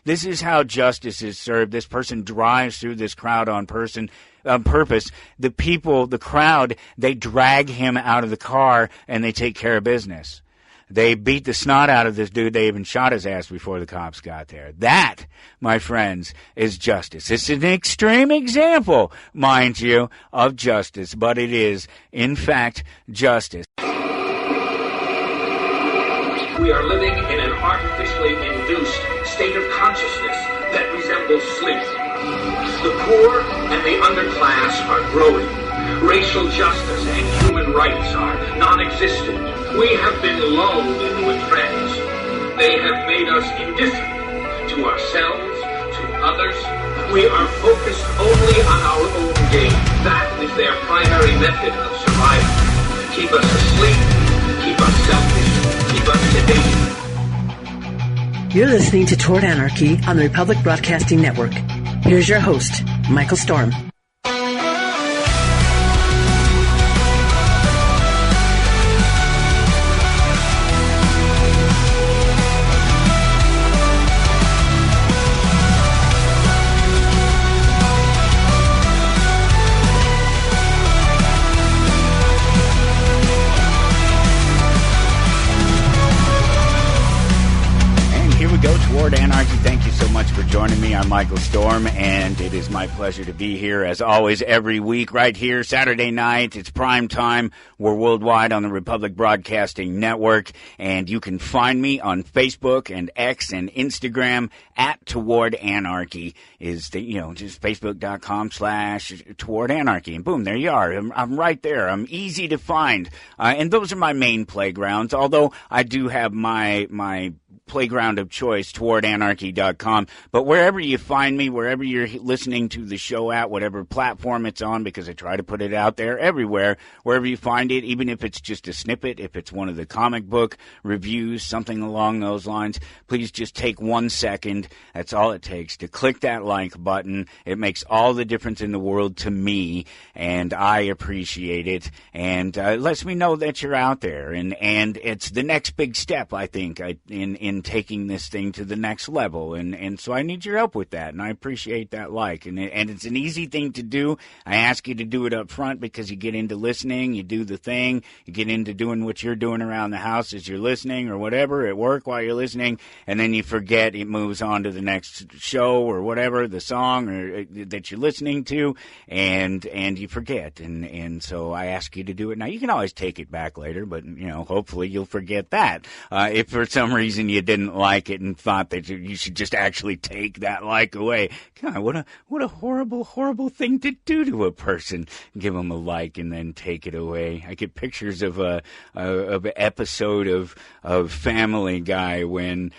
This is how justice is served. This person drives through this crowd on purpose. The people, the crowd, they drag him out of the car and they take care of business. They beat the snot out of this dude. They even shot his ass before the cops got there. That, my friends, is justice. It's an extreme example, mind you, of justice, but it is, in fact, justice. We are living in an artificially induced state of consciousness that resembles sleep. The poor and the underclass are growing. Racial justice and human rights are non-existent. We have been lulled into a trance. They have made us indifferent to ourselves, to others. We are focused only on our own gain. That is their primary method of survival. Keep us asleep, keep us selfish, keep us sedated. You're listening to Toward Anarchy on the Republic Broadcasting Network. Here's your host, Michael Storm. Toward Anarchy, thank you so much for joining me. I'm Michael Storm, and it is my pleasure to be here, as always, every week, right here, Saturday night. It's prime time. We're worldwide on the Republic Broadcasting Network, and you can find me on Facebook and X and Instagram at Toward Anarchy. Is the, just facebook.com/Toward Anarchy, and boom, there you are. I'm right there. I'm easy to find, and those are my main playgrounds, although I do have my playground of choice, towardanarchy.com. But wherever you find me, wherever you're listening to the show at, whatever platform it's on, because I try to put it out there everywhere, wherever you find it, even if it's just a snippet, if it's one of the comic book reviews, something along those lines, please just take 1 second. That's all it takes to click that like button. It makes all the difference in the world to me, and I appreciate it. And it lets me know that you're out there. And it's the next big step, I think, in taking this thing to the next level, and so I need your help with that, and I appreciate that like, and it's an easy thing to do. I ask you to do it up front because you get into listening, you do the thing, you get into doing what you're doing around the house as you're listening, or whatever, at work while you're listening, and then you forget, it moves on to the next show, or whatever, the song or that you're listening to, and you forget, and so I ask you to do it. Now, you can always take it back later, but, hopefully you'll forget that. If for some reason you didn't like it and thought that you should just actually take that like away. God, what a horrible thing to do to a person. Give them a like and then take it away. I get pictures of an episode of Family Guy when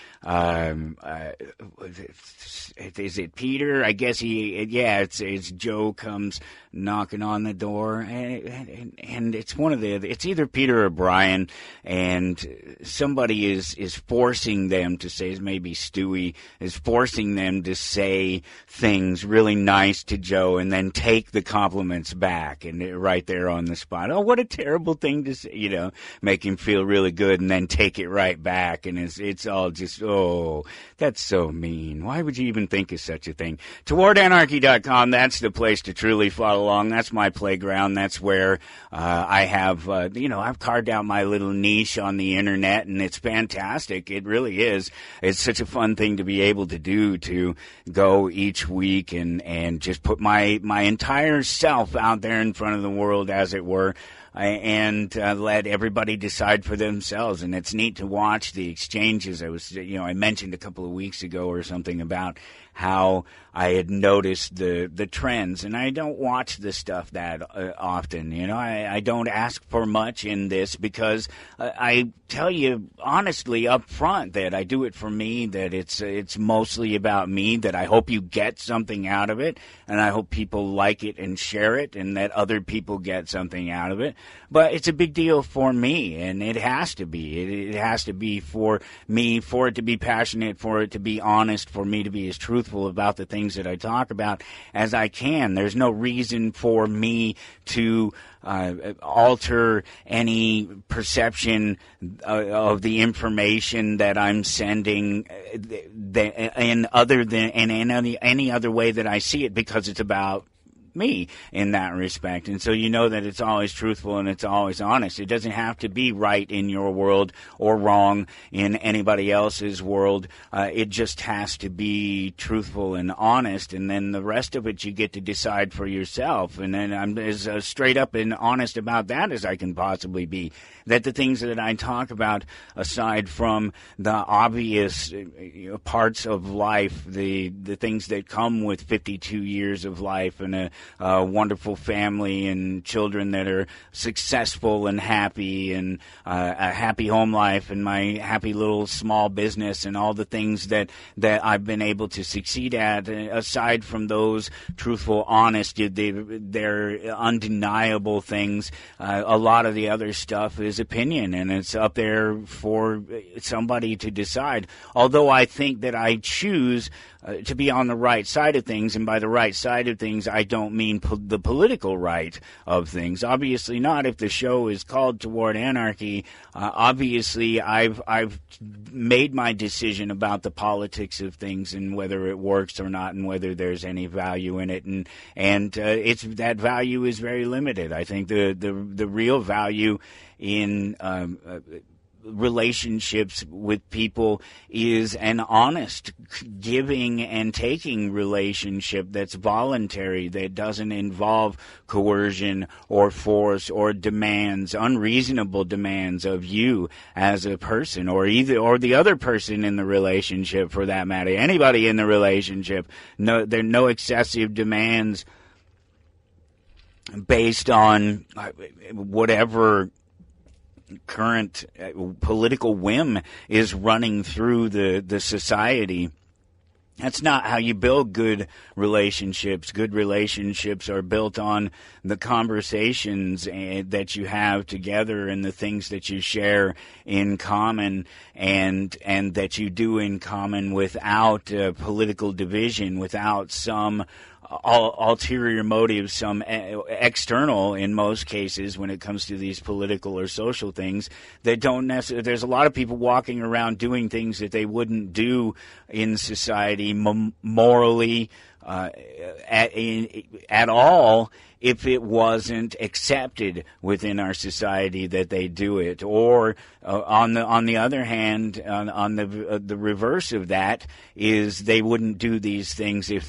is it Peter? I guess it's Joe comes knocking on the door, and it's either Peter or Brian, and somebody is forcing them to say, maybe Stewie is forcing them to say things really nice to Joe and then take the compliments back, and right there on the spot. Oh, what a terrible thing to say, make him feel really good and then take it right back, and it's all just, oh, that's so mean. Why would you even think of such a thing? TowardAnarchy.com, that's the place to truly follow along. That's my playground. That's where I have, I've carved out my little niche on the internet, and it's fantastic. It really is. It's such a fun thing to be able to do, to go each week and just put my entire self out there in front of the world, as it were, and let everybody decide for themselves. And it's neat to watch the exchanges. I mentioned a couple of weeks ago or something about how I had noticed the trends, and I don't watch this stuff that often. I don't ask for much in this because I tell you honestly up front that I do it for me, that it's mostly about me, that I hope you get something out of it, and I hope people like it and share it, and that other people get something out of it. But it's a big deal for me, and it has to be. It has to be for me, for it to be passionate, for it to be honest, for me to be as truthful about the things that I talk about as I can. There's no reason for me to alter any perception of the information that I'm sending in any other way that I see it, because it's about me in that respect. And so you know that it's always truthful and it's always honest. It doesn't have to be right in your world or wrong in anybody else's world. It just has to be truthful and honest, and then the rest of it you get to decide for yourself. And then I'm as straight up and honest about that as I can possibly be. That the things that I talk about, aside from the obvious parts of life, the things that come with 52 years of life and a wonderful family and children that are successful and happy, and a happy home life, and my happy little small business, and all the things that I've been able to succeed at, aside from those truthful, honest, they're undeniable things. A lot of the other stuff is opinion, and it's up there for somebody to decide. Although I think that I choose to be on the right side of things, and by the right side of things, I don't mean the political right of things. Obviously not. If the show is called Toward Anarchy, obviously I've made my decision about the politics of things and whether it works or not, and whether there's any value in it, and it's that value is very limited. I think the real value in relationships with people is an honest giving and taking relationship that's voluntary, that doesn't involve coercion or force or demands, unreasonable demands of you as a person, or the other person in the relationship, for that matter, anybody in the relationship. No, there are no excessive demands based on whatever current political whim is running through the society. That's not how you build good relationships. Good relationships are built on the conversations that you have together, and the things that you share in common, and that you do in common without political division, without some ulterior motives, some external, in most cases, when it comes to these political or social things, that don't necessarily. There's a lot of people walking around doing things that they wouldn't do in society morally at all, if it wasn't accepted within our society that they do it. Or on the other hand, on the reverse of that is they wouldn't do these things if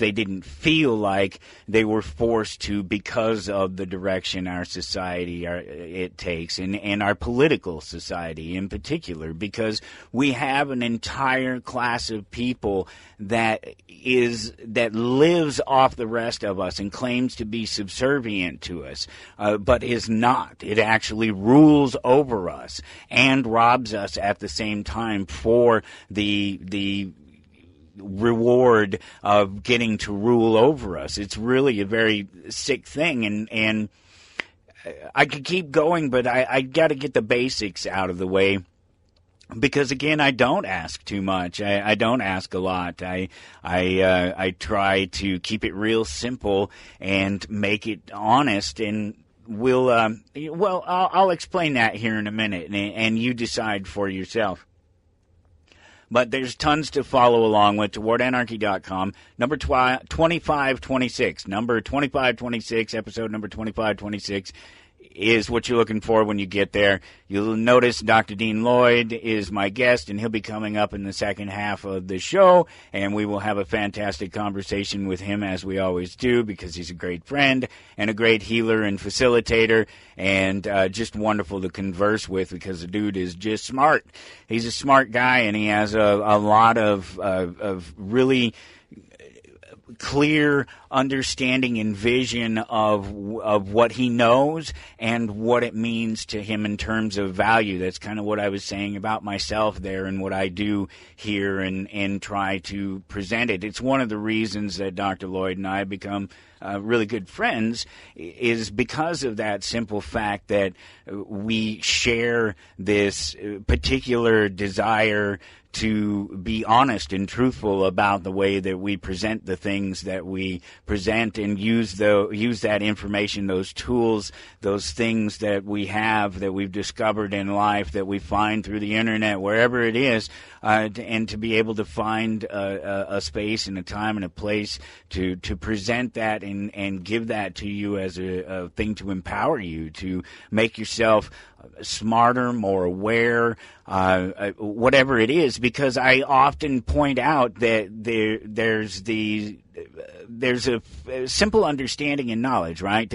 they didn't feel like they were forced to, because of the direction our society it takes, and our political society in particular, because we have an entire class of people that lives off the rest of us and claims to be subservient to us, but is not. It actually rules over us and robs us at the same time for the reward of getting to rule over us. It's really a very sick thing, and I could keep going, but I got to get the basics out of the way, because again, I don't ask too much. I don't ask a lot. I try to keep it real simple and make it honest, and I'll explain that here in a minute, and you decide for yourself. But there's tons to follow along with. TowardAnarchy.com, number 2526. Number 2526, episode number 2526, is what you're looking for when you get there. You'll notice Dr. Dean Lloyd is my guest, and he'll be coming up in the second half of the show, and we will have a fantastic conversation with him, as we always do, because he's a great friend and a great healer and facilitator, and just wonderful to converse with, because the dude is just smart. He's a smart guy, and he has a lot of really clear understanding and vision of what he knows and what it means to him in terms of value. That's kind of what I was saying about myself there and what I do here and try to present it. It's one of the reasons that Dr. Lloyd and I have become really good friends, is because of that simple fact that we share this particular desire to be honest and truthful about the way that we present the things that we present, and use that information, those tools, those things that we have, that we've discovered in life, that we find through the internet, wherever it is, and to be able to find a space and a time and a place to present that and give that to you as a thing to empower you, to make yourself smarter, more aware, whatever it is, because I often point out that there's a simple understanding and knowledge, right?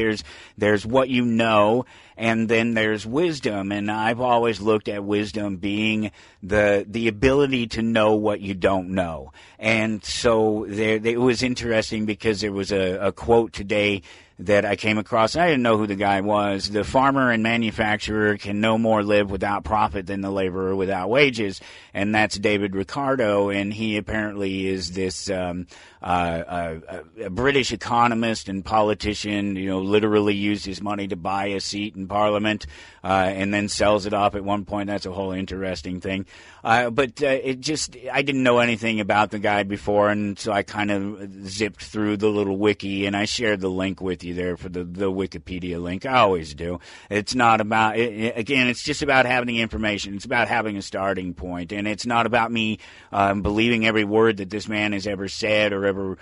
There's what you know, and then there's wisdom, and I've always looked at wisdom being the ability to know what you don't know. And so it was interesting because there was a quote today that I came across. I didn't know who the guy was. The farmer and manufacturer can no more live without profit than the laborer without wages. And that's David Ricardo, and he apparently is this a British economist and politician, literally used his money to buy a seat in Parliament, and then sells it off at one point. That's a whole interesting thing. But I didn't know anything about the guy before, and so I kind of zipped through the little wiki, and I shared the link with you there for the Wikipedia link. I always do. It's not about, again, it's just about having the information. It's about having a starting point, and it's not about me believing every word that this man has ever said or ever,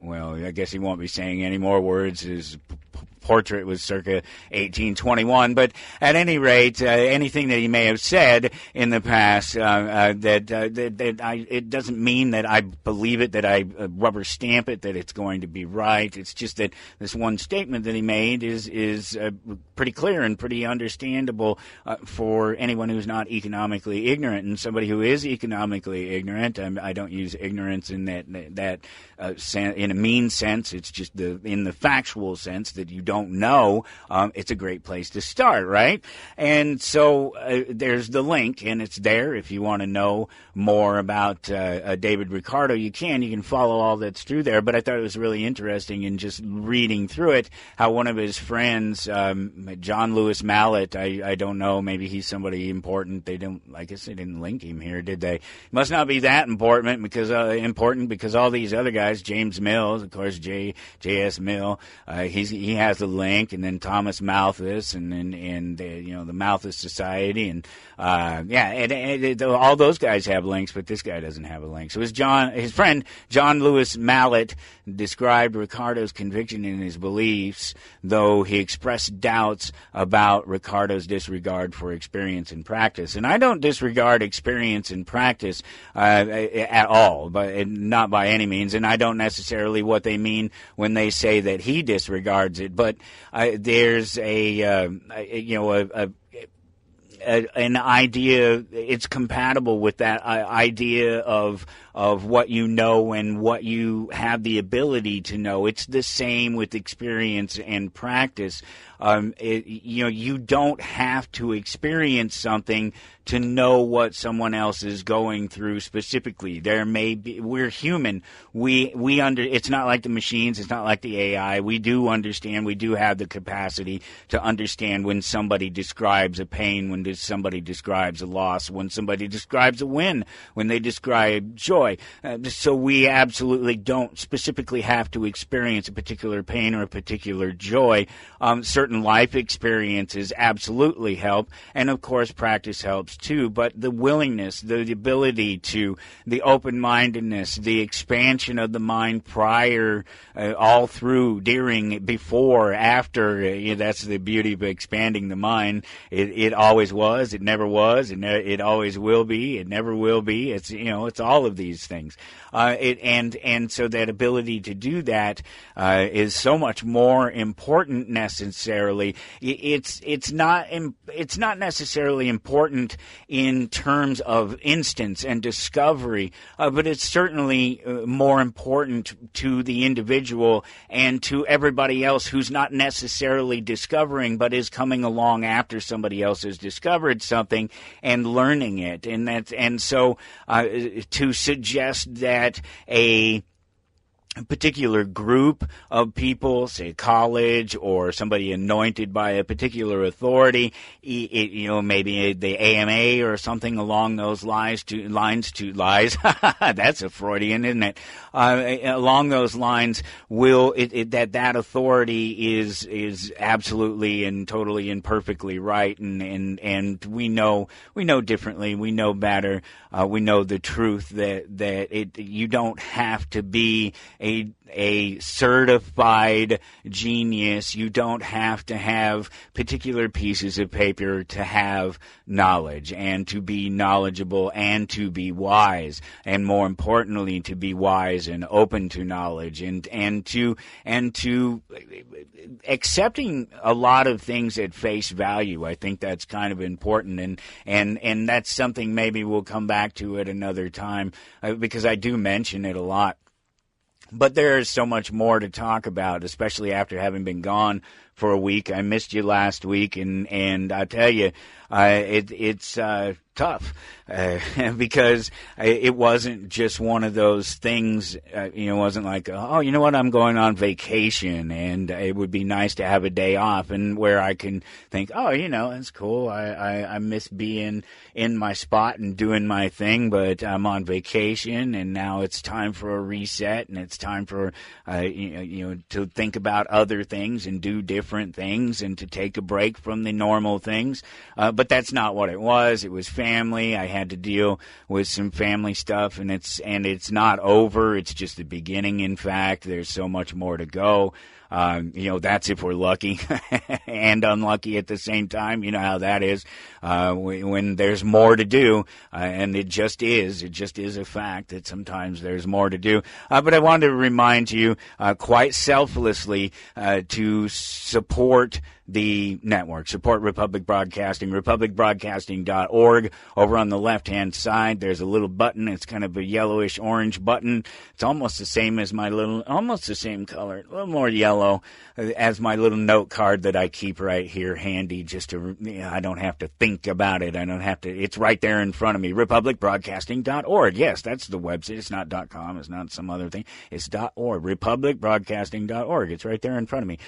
well, I guess he won't be saying any more words. His portrait was circa 1821, but at any rate, anything that he may have said in the past, it doesn't mean that I believe it, that I rubber stamp it, that it's going to be right. It's just that this one statement that he made is pretty clear and pretty understandable for anyone who's not economically ignorant. And somebody who is economically ignorant, I don't use ignorance in that in a mean sense. It's just in the factual sense that you don't know. It's a great place to start, right? And so there's the link, and it's there. If you want to know more about David Ricardo, you can follow all that's through there. But I thought it was really interesting in just reading through it how one of his friends, John Lewis Mallet, I don't know, maybe he's somebody important. I guess they didn't link him here, did they? Must not be that important because all these other guys, James Mills, of course, J.S. Mill, he has a link, and then Thomas Malthus, and the Malthus Society, and all those guys have links, but this guy doesn't have a link. So his friend John Lewis Mallet described Ricardo's conviction in his beliefs, though he expressed doubts about Ricardo's disregard for experience and practice. And I don't disregard experience and practice at all, but not by any means. And I don't necessarily what they mean when they say that he disregards it. But there's an idea. It's compatible with that idea of what you know and what you have the ability to know. It's the same with experience and practice. You don't have to experience something to know what someone else is going through specifically. We're human. It's not like the machines. It's not like the AI. We do understand. We do have the capacity to understand when somebody describes a pain, when somebody describes a loss, when somebody describes a win, when they describe joy. So we absolutely don't specifically have to experience a particular pain or a particular joy. Certain life experiences absolutely help, and of course practice helps too, but the willingness, the ability to, the open-mindedness, the expansion of the mind prior, all through, during, before, after, that's the beauty of expanding the mind. It always was, it never was, and it always will be, it never will be. It's all of these these things. And so that ability to do that is so much more important necessarily. It's not necessarily important in terms of instance and discovery, but it's certainly more important to the individual and to everybody else who's not necessarily discovering but is coming along after somebody else has discovered something and learning it. And so to suggest that a particular group of people, say college or somebody anointed by a particular authority, maybe the AMA or something along those lines. That's a Freudian, isn't it? Along those lines, that authority is absolutely and totally and perfectly right, and we know differently, we know better, we know the truth that you don't have to be a certified genius. You don't have to have particular pieces of paper to have knowledge and to be knowledgeable and to be wise, and more importantly, to be wise and open to knowledge and to accepting a lot of things at face value. I think that's kind of important, and that's something maybe we'll come back to at another time because I do mention it a lot. But there is so much more to talk about, especially after having been gone for a week. I missed you last week, and I tell you, it's tough because it wasn't just one of those things. It wasn't like, oh, you know what, I'm going on vacation, and it would be nice to have a day off, and where I can think, oh, it's cool. I miss being in my spot and doing my thing, but I'm on vacation, and now it's time for a reset, and it's time for to think about other things and do different things and to take a break from the normal things. But that's not what it was. It was family. I had to deal with some family stuff, and it's not over. It's just the beginning. In fact, there's so much more to go. That's if we're lucky and unlucky at the same time. You know how that is when there's more to do, and it just is a fact that sometimes there's more to do. But I wanted to remind you quite selflessly to support the network. Support Republic Broadcasting, republicbroadcasting.org. Over on the left-hand side, there's a little button. It's kind of a yellowish-orange button. It's almost the same as almost the same color, a little more yellow, as my little note card that I keep right here handy just to, I don't have to think about it. It's right there in front of me. republicbroadcasting.org. Yes, that's the website. It's not .com. It's not some other thing. It's .org. republicbroadcasting.org. It's right there in front of me.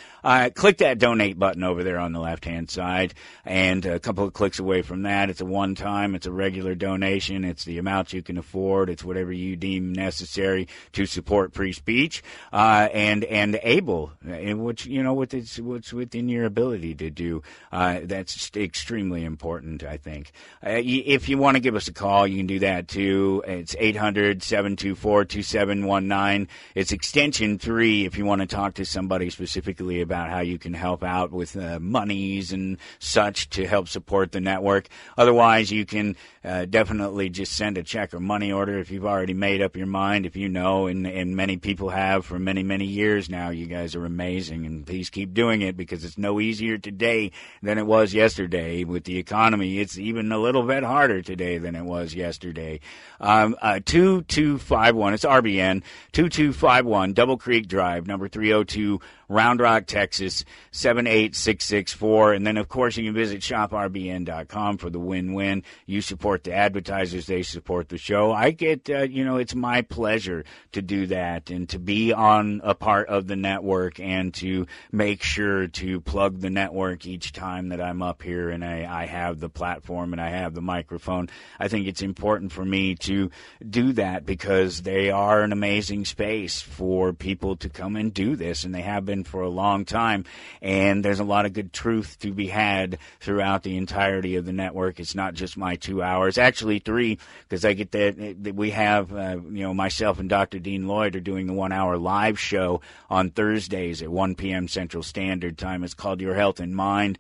Click that donate button over there on the left-hand side, and a couple of clicks away from that, it's a one-time, it's a regular donation, it's the amount you can afford, it's whatever you deem necessary to support free speech, and able, what's within your ability to do. That's extremely important, I think. If you want to give us a call, you can do that too. It's 800-724-2719. It's extension 3 if you want to talk to somebody specifically about how you can help out with monies and such to help support the network. Otherwise, you can definitely just send a check or money order if you've already made up your mind, if you know, and many people have for many, many years now. You guys are amazing, and please keep doing it because it's no easier today than it was yesterday. With the economy, it's even a little bit harder today than it was yesterday. 2251, it's RBN, 2251 Double Creek Drive, number 302, Round Rock, Texas, 78664. And then, of course, you can visit shoprbn.com for the win-win. You support the advertisers, they support the show. I get, it's my pleasure to do that and to be on a part of the network and to make sure to plug the network each time that I'm up here and I have the platform and I have the microphone. I think it's important for me to do that because they are an amazing space for people to come and do this, and they have been for a long time, and there's a lot of good truth to be had throughout the entirety of the network. It's not just my 2 hours, actually 3, because I get that we have, myself and Dr. Dean Lloyd are doing the 1 hour live show on Thursdays at 1 p.m. Central Standard Time. It's called Your Health and Mind.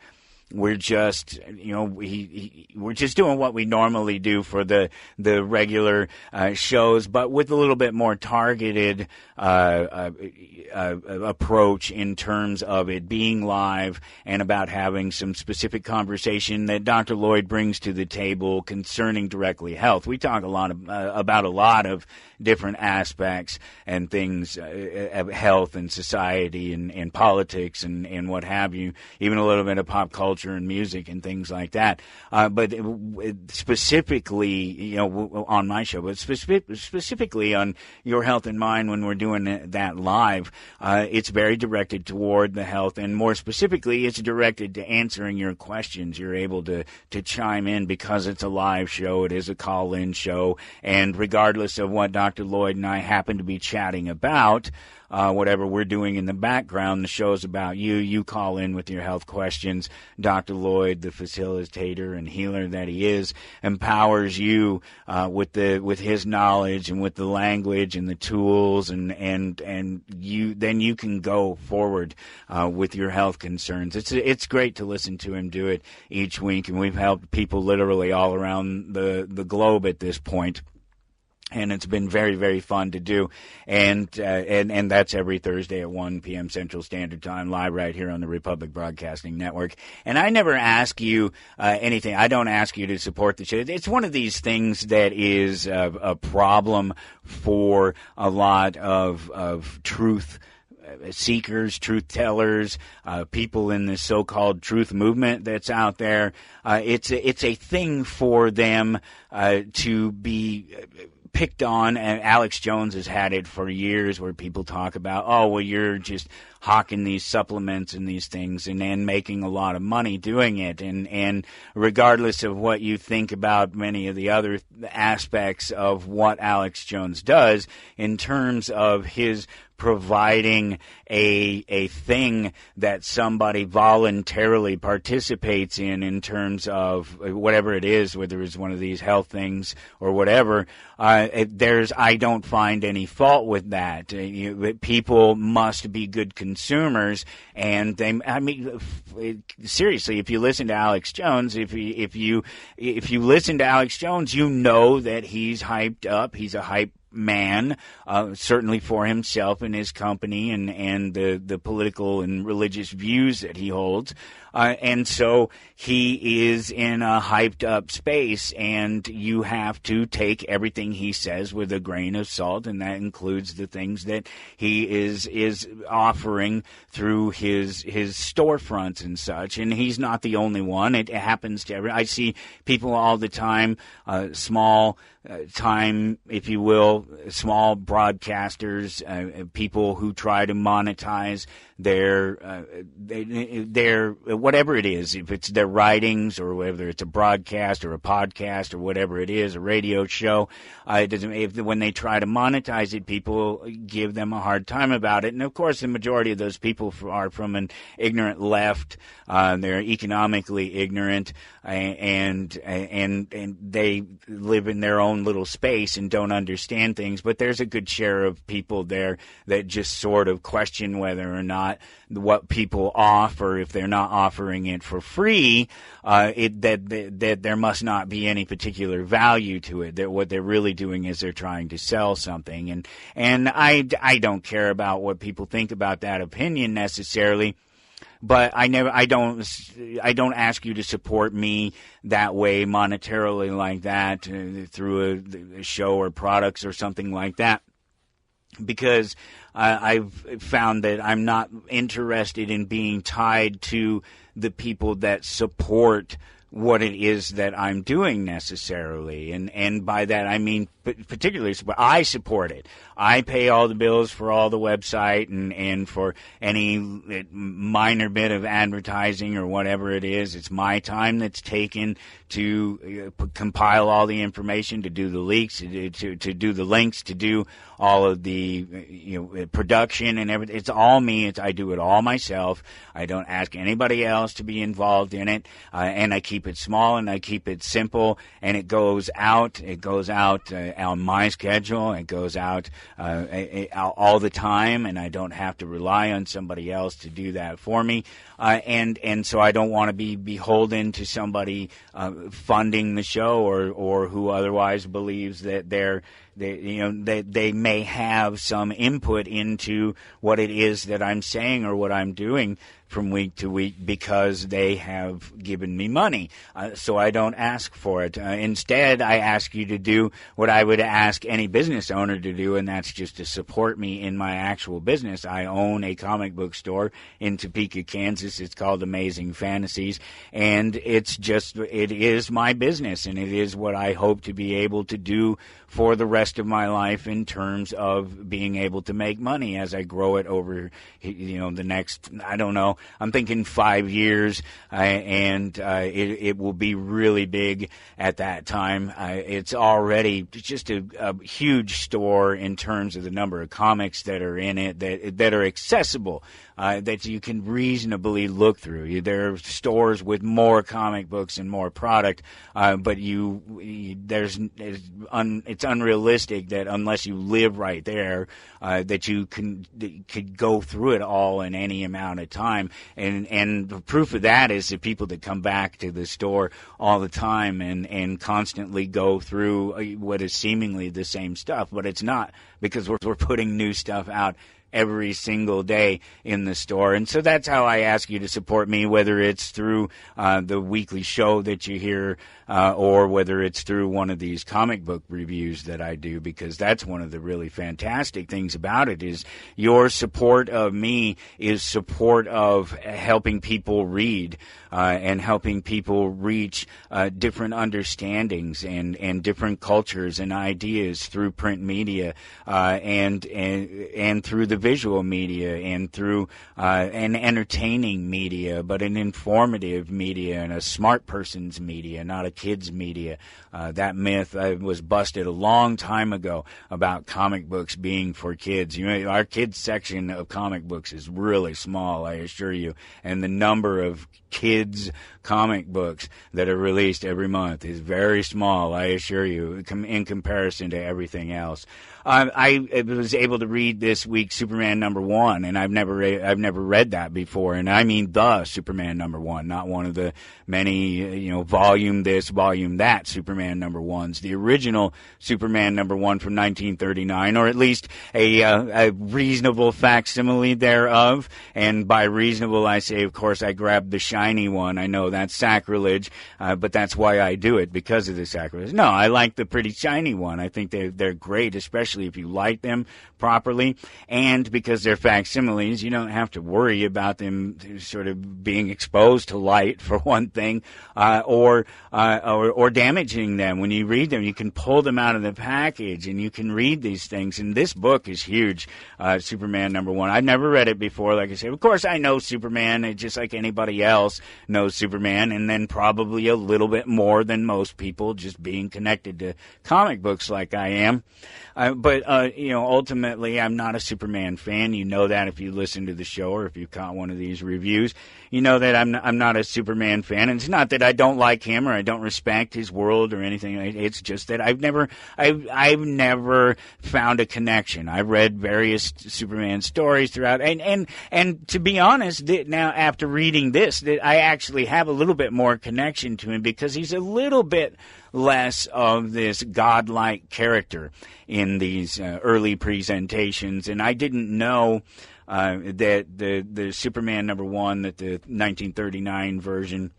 we're just, we're just doing what we normally do for the regular shows, but with a little bit more targeted approach in terms of it being live and about having some specific conversation that Dr. Lloyd brings to the table concerning directly health. We talk a lot about a lot of different aspects and things of health and society and politics and what have you, even a little bit of pop culture and music and things like that. But specifically, on my show, but specifically on Your Health in Mind, when we're doing that live, it's very directed toward the health, and more specifically, it's directed to answering your questions. You're able to chime in because it's a live show. It is a call-in show, and regardless of what Dr. Lloyd and I happen to be chatting about, whatever we're doing in the background, the show's about you. You call in with your health questions. Dr. Lloyd, the facilitator and healer that he is, empowers you with his knowledge and with the language and the tools, and you can go forward with your health concerns. It's great to listen to him do it each week, and we've helped people literally all around the globe at this point. And it's been very, very fun to do. And that's every Thursday at 1 p.m. Central Standard Time, live right here on the Republic Broadcasting Network. And I never ask you anything. I don't ask you to support the show. It's one of these things that is a problem for a lot of truth seekers, truth tellers, people in this so-called truth movement that's out there. It's a thing for them to be picked on, and Alex Jones has had it for years, where people talk about, oh, well, you're just hawking these supplements and these things and making a lot of money doing it. And regardless of what you think about many of the other aspects of what Alex Jones does in terms of his providing a thing that somebody voluntarily participates in terms of whatever it is, whether it's one of these health things or whatever, I don't find any fault with that. People must be good consumers, and seriously, if you listen to Alex Jones, if you listen to Alex Jones, you know that he's hyped up. He's a hype man, certainly for himself and his company and the political and religious views that he holds. And so he is in a hyped up space, and you have to take everything he says with a grain of salt, and that includes the things that he is offering through his storefronts and such. And he's not the only one. It happens to I see people all the time, small time, if you will, small broadcasters, people who try to monetize their whatever it is, if it's their writings or whether it's a broadcast or a podcast or whatever it is, a radio show. It doesn't. When they try to monetize it, people give them a hard time about it. And of course, the majority of those people are from an ignorant left. They're economically ignorant, and they live in their own little space and don't understand things. But there's a good share of people there that just sort of question whether or not what people offer, if they're not offering it for free, that there must not be any particular value to it. That what they're really doing is they're trying to sell something. And I don't care about what people think about that opinion necessarily. But I don't ask you to support me that way monetarily like that through a show or products or something like that, because I've found that I'm not interested in being tied to the people that support what it is that I'm doing necessarily. And by that I mean particularly I support it. I pay all the bills for all the website and for any minor bit of advertising or whatever it is. It's my time that's taken to compile all the information, to do the leaks, to do the links, to do all of the production and everything. It's all me. I do it all myself. I don't ask anybody else to be involved in it, and I keep it small and I keep it simple, and it goes out on my schedule. It goes out all the time, and I don't have to rely on somebody else to do that for me. And so I don't want to be beholden to somebody funding the show or who otherwise believes that they may have some input into what it is that I'm saying or what I'm doing from week to week because they have given me money. So I don't ask for it. Instead, I ask you to do what I would ask any business owner to do, and that's just to support me in my actual business. I own a comic book store in Topeka, Kansas. It's called Amazing Fantasies, and it is my business, and it is what I hope to be able to do for the rest of my life in terms of being able to make money as I grow it over, the next, I don't know, I'm thinking 5 years, and it will be really big at that time. It's already just a huge store in terms of the number of comics that are in it, that are accessible, that you can reasonably look through. There are stores with more comic books and more product, but it's unrealistic that unless you live right there, that you could go through it all in any amount of time. And the proof of that is the people that come back to the store all the time and constantly go through what is seemingly the same stuff, but it's not, because we're putting new stuff out every single day in the store. And so that's how I ask you to support me, whether it's through the weekly show that you hear or whether it's through one of these comic book reviews that I do, because that's one of the really fantastic things about it is your support of me is support of helping people read and helping people reach different understandings and different cultures and ideas through print media and through the visual media and through an entertaining media, but an informative media and a smart person's media, not a kid's media. That myth was busted a long time ago about comic books being for kids. Our kids section of comic books is really small, I assure you, and the number of kids comic books that are released every month is very small, I assure you, in comparison to everything else. I was able to read this week Superman #1, and I've never read that before, and I mean the Superman #1, not one of the many volume this, volume that Superman #1s. The original Superman #1 from 1939, or at least a reasonable facsimile thereof. And by reasonable, I say, of course, I grabbed the shiny one. I know that's sacrilege, but that's why I do it, because of the sacrilege. No, I like the pretty shiny one. I think they're great, especially if you light them properly, and because they're facsimiles, you don't have to worry about them sort of being exposed to light, for one thing, or damaging them. When you read them, you can pull them out of the package and you can read these things. And this book is huge, Superman #1. I've never read it before, like I said. Of course, I know Superman, just like anybody else knows Superman, and then probably a little bit more than most people, just being connected to comic books like I am. But ultimately, I'm not a Superman fan. You know that if you listen to the show or if you caught one of these reviews. You know that I'm not a Superman fan. And it's not that I don't like him or I don't respect his world or anything. It's just that I've never found a connection. I've read various Superman stories throughout, and to be honest, now after reading this, that I actually have a little bit more connection to him, because he's a little bit less of this godlike character in these early presentations. And I didn't know that the Superman #1, that the 1939 version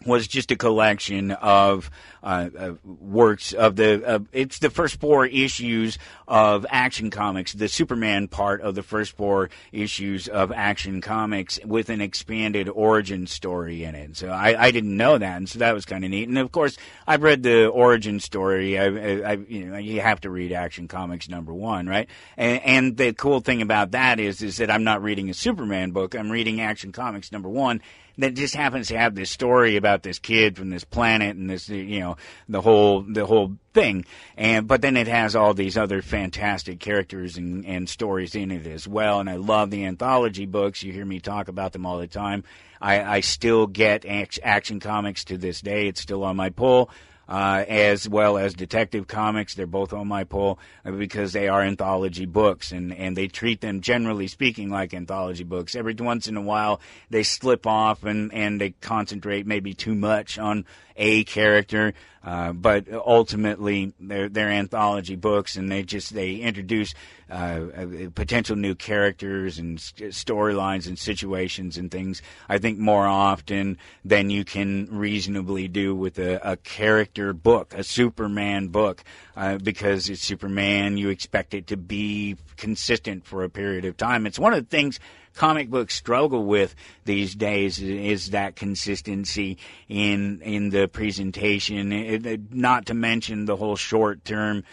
was just a collection of works of it's the first 4 issues of Action Comics, the Superman part of the first 4 issues of Action Comics with an expanded origin story in it. So I didn't know that, and so that was kind of neat. And of course, I've read the origin story. You have to read Action Comics #1, right? And the cool thing about that is that I'm not reading a Superman book. I'm reading Action Comics #1. That just happens to have this story about this kid from this planet and this, the whole thing. But then it has all these other fantastic characters and stories in it as well. And I love the anthology books. You hear me talk about them all the time. I still get Action Comics to this day. It's still on my pull. as well as Detective Comics. They're both on my poll because they are anthology books, and they treat them, generally speaking, like anthology books. Every once in a while, they slip off and they concentrate maybe too much on a character, but ultimately they're anthology books, and they introduce potential new characters and storylines and situations and things, I think, more often than you can reasonably do with a character book, a Superman book, because it's Superman. You expect it to be consistent for a period of time. It's one of the things comic books struggle with these days, is that consistency in the presentation, not to mention the whole short-term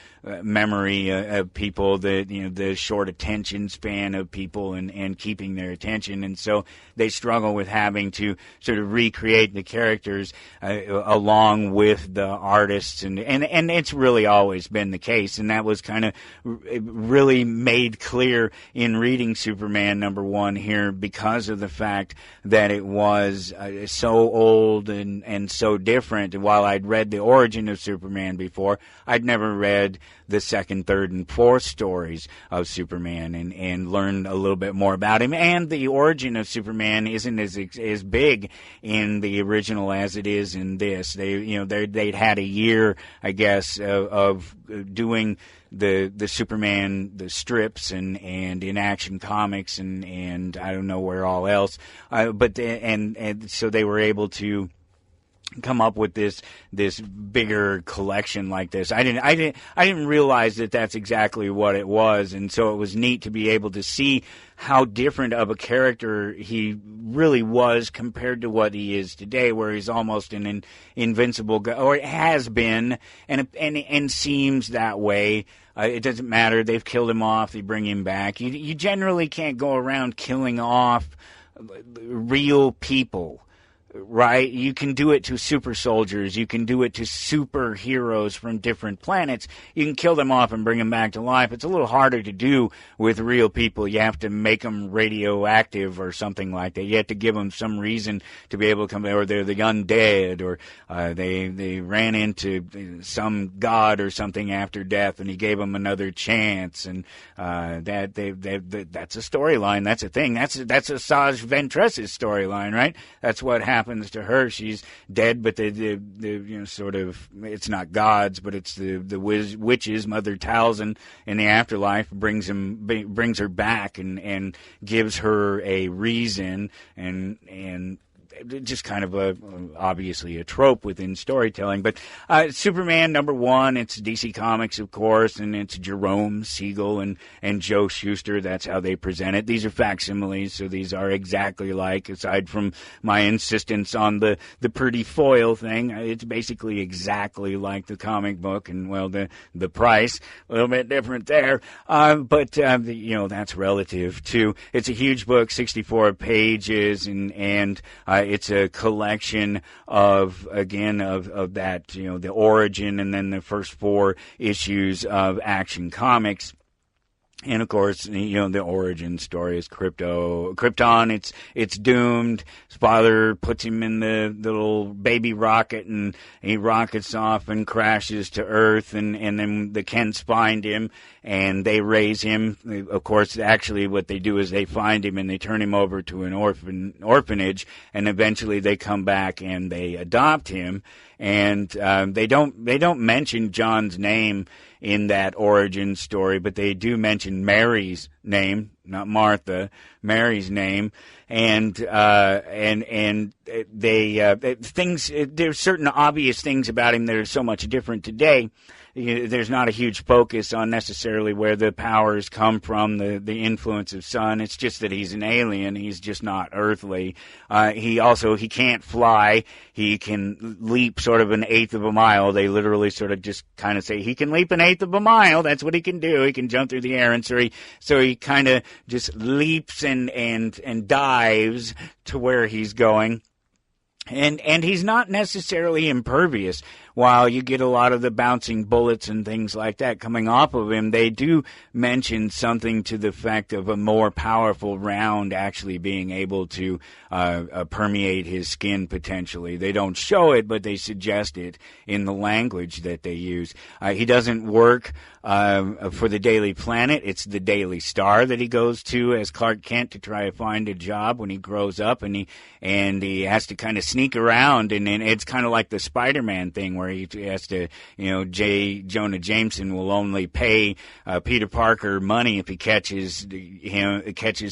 memory of people, the short attention span of people, and keeping their attention. And so they struggle with having to sort of recreate the characters along with the artists, and it's really always been the case, and that was kind of really made clear in reading Superman #1 here, because of the fact that it was so old and so different. And while I'd read the origin of Superman before, I'd never read the second, third, and fourth stories of Superman, and learned a little bit more about him. And the origin of Superman isn't as big in the original as it is in this. They'd had a year, I guess, of doing the Superman, the strips, and in Action Comics, and I don't know where all else, but so they were able to come up with this bigger collection like this. I didn't realize that that's exactly what it was, and so it was neat to be able to see how different of a character he really was compared to what he is today, where he's almost an invincible guy, or it has been, and seems that way. It doesn't matter. They've killed him off. They bring him back. You generally can't go around killing off real people, right? You can do it to super soldiers. You can do it to superheroes from different planets. You can kill them off and bring them back to life. It's a little harder to do with real people. You have to make them radioactive or something like that. You have to give them some reason to be able to come, or they're the undead, or they ran into some god or something after death, and he gave them another chance. And that's a storyline. That's a thing. That's Asajj Ventress's storyline, right? That's what happens to her. She's dead, but sort of, it's not gods, but it's the witches, Mother Talzin, in the afterlife brings her back and gives her a reason, and just kind of obviously a trope within storytelling. But Superman #1, it's DC Comics, of course, and it's Jerome Siegel and Joe Shuster. That's how they present it. These are facsimiles, so these are exactly like, aside from my insistence on the pretty foil thing, it's basically exactly like the comic book, and, well, the price, a little bit different there. But that's relative too. It's a huge book, 64 pages, and it's a collection of that, the origin, and then the first 4 issues of Action Comics. And of course, the origin story is Krypton. It's doomed. His father puts him in the little baby rocket, and he rockets off and crashes to Earth. And then the Kents find him, and they raise him. Of course, actually, what they do is they find him and they turn him over to an orphanage, and eventually they come back and they adopt him. And they don't mention John's name in that origin story, but they do mention Mary's name, not Martha, Mary's name, and there's certain obvious things about him that are so much different today. There's not a huge focus on necessarily where the powers come from, the influence of sun. It's just that he's an alien. He's just not earthly. He can't fly. He can leap sort of 1/8 of a mile. They literally sort of just kind of say he can leap 1/8 of a mile. That's what he can do. He can jump through the air, and so he kind of just leaps and dives to where he's going. And he's not necessarily impervious. while you get a lot of the bouncing bullets and things like that coming off of him, they do mention something to the effect of a more powerful round actually being able to permeate his skin potentially. They don't show it, but they suggest it in the language that they use. He doesn't work for the Daily Planet. It's the Daily Star that he goes to as Clark Kent to try to find a job when he grows up, and he has to kind of sneak around, and it's kind of like the Spider-Man thing where he has to, J. Jonah Jameson will only pay Peter Parker money if he catches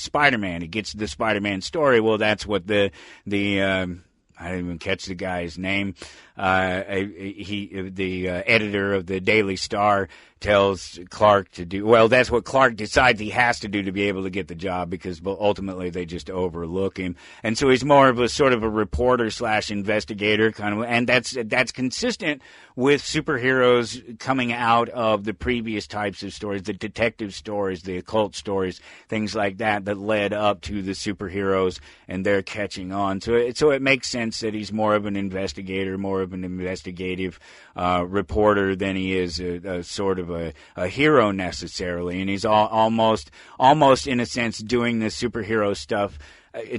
Spider-Man. He gets the Spider-Man story. Well, that's what the I didn't even catch the guy's name. The editor of the Daily Star tells Clark to do. Well, that's what Clark decides he has to do to be able to get the job, because ultimately they just overlook him. And so he's more of a sort of a reporter / investigator kind of, and that's consistent with superheroes coming out of the previous types of stories, the detective stories, the occult stories, things like that led up to the superheroes and their catching on. So it makes sense that he's more of an investigator, more of an investigative reporter than he is a sort of a hero necessarily. And he's almost in a sense doing the superhero stuff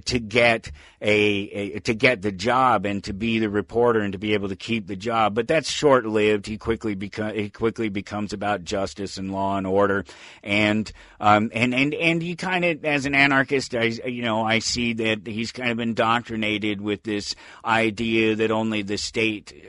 to get the job and to be the reporter and to be able to keep the job. But that's short-lived. He quickly becomes about justice and law and order, and you kind of, as an anarchist, I see that he's kind of indoctrinated with this idea that only the state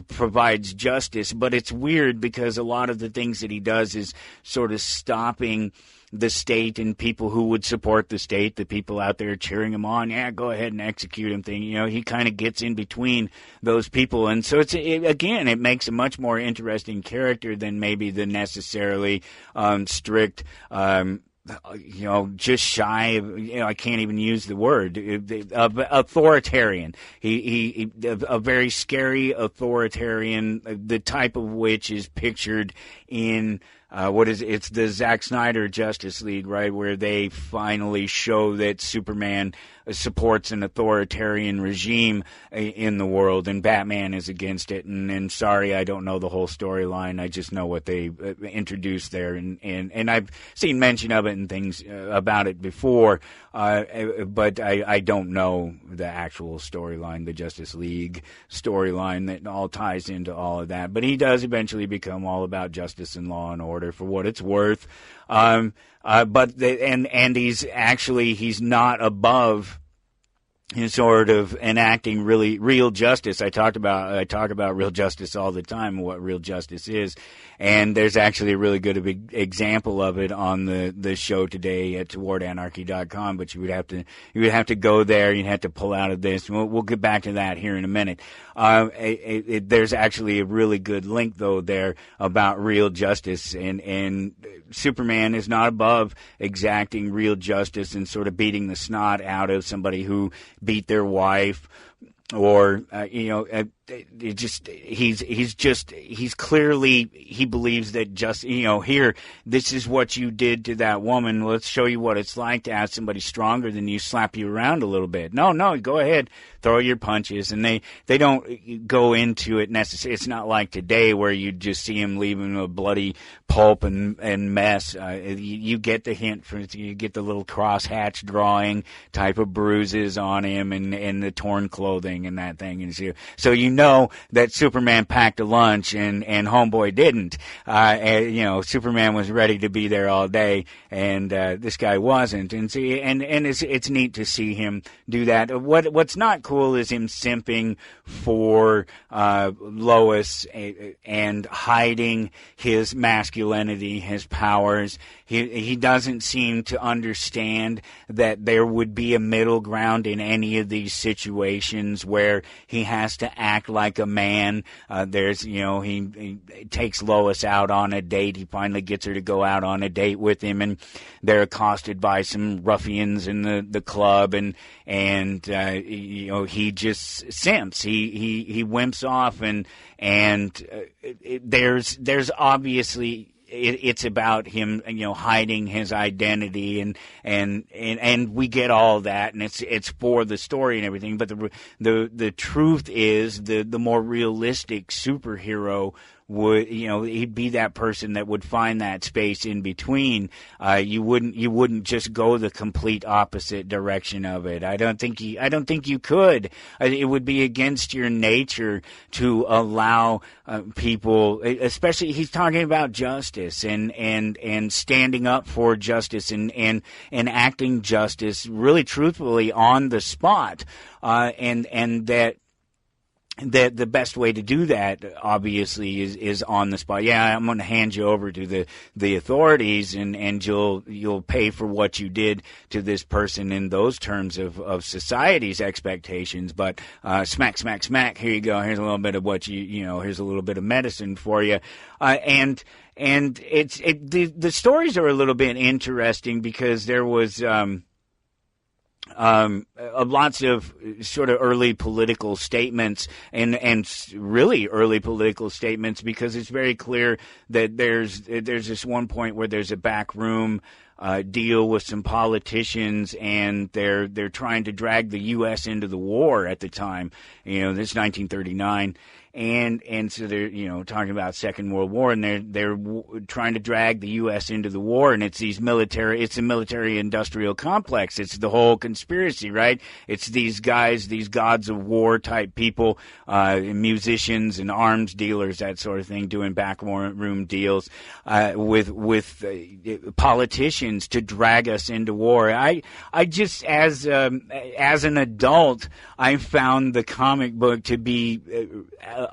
provides justice. But it's weird because a lot of the things that he does is sort of stopping the state and people who would support the state, the people out there cheering him on, yeah, go ahead and execute him thing. He kind of gets in between those people. And so it makes a much more interesting character than maybe the necessarily strict, just shy of, I can't even use the word, authoritarian. He a very scary authoritarian, the type of which is pictured in it's the Zack Snyder Justice League, right, where they finally show that Superman supports an authoritarian regime in the world, and Batman is against it. And sorry, I don't know the whole storyline. I just know what they introduced there, and I've seen mention of it and things about it before, but I don't know the actual storyline, the Justice League storyline that all ties into all of that. But he does eventually become all about justice and law and order for what it's worth. But he's not above sort of enacting really real justice. I talk about real justice all the time, what real justice is, and there's actually a really good example of it on the show today at towardanarchy.com. But you would have to go there. You'd have to pull out of this. We'll get back to that here in a minute. There's actually a really good link though there about real justice, and Superman is not above exacting real justice and sort of beating the snot out of somebody who beat their wife, or he's clearly, he believes that just, here, this is what you did to that woman. Let's show you what it's like to have somebody stronger than you slap you around a little bit. No, go ahead, throw your punches. And they don't go into it necessarily. It's not like today where you just see him leaving a bloody pulp and mess. You get the hint, you get the little crosshatch drawing type of bruises on him and the torn clothing and that thing. And so that Superman packed a lunch and homeboy didn't. Superman was ready to be there all day, and this guy wasn't. And it's neat to see him do that. What's not cool is him simping for Lois and hiding his masculinity, his powers. He doesn't seem to understand that there would be a middle ground in any of these situations where he has to act like a man. He takes Lois out on a date. He finally gets her to go out on a date with him, and they're accosted by some ruffians in the club, and he just simps. He wimps off, and there's obviously it's about him, hiding his identity, and we get all that, and it's for the story and everything. But the truth is, the more realistic superhero would, he'd be that person that would find that space in between. You wouldn't just go the complete opposite direction of it. I don't think you could. It would be against your nature to allow people, especially he's talking about justice and standing up for justice and acting justice really truthfully on the spot, and that the best way to do that, obviously, is on the spot. Yeah, I'm going to hand you over to the authorities, and you'll pay for what you did to this person in those terms of society's expectations. But smack, smack, smack. Here you go. Here's a little bit of what here's a little bit of medicine for you, and the stories are a little bit interesting because there was. Lots of sort of early political statements and really early political statements, because it's very clear that there's this one point where there's a backroom deal with some politicians, and they're trying to drag the U.S. into the war at the time. This is 1939. And so they're talking about Second World War, and they're trying to drag the U.S. into the war, and it's a military industrial complex. It's the whole conspiracy, right? It's these guys, these gods of war type people, musicians and arms dealers, that sort of thing, doing backroom deals with politicians to drag us into war. I just as an adult, I found the comic book to be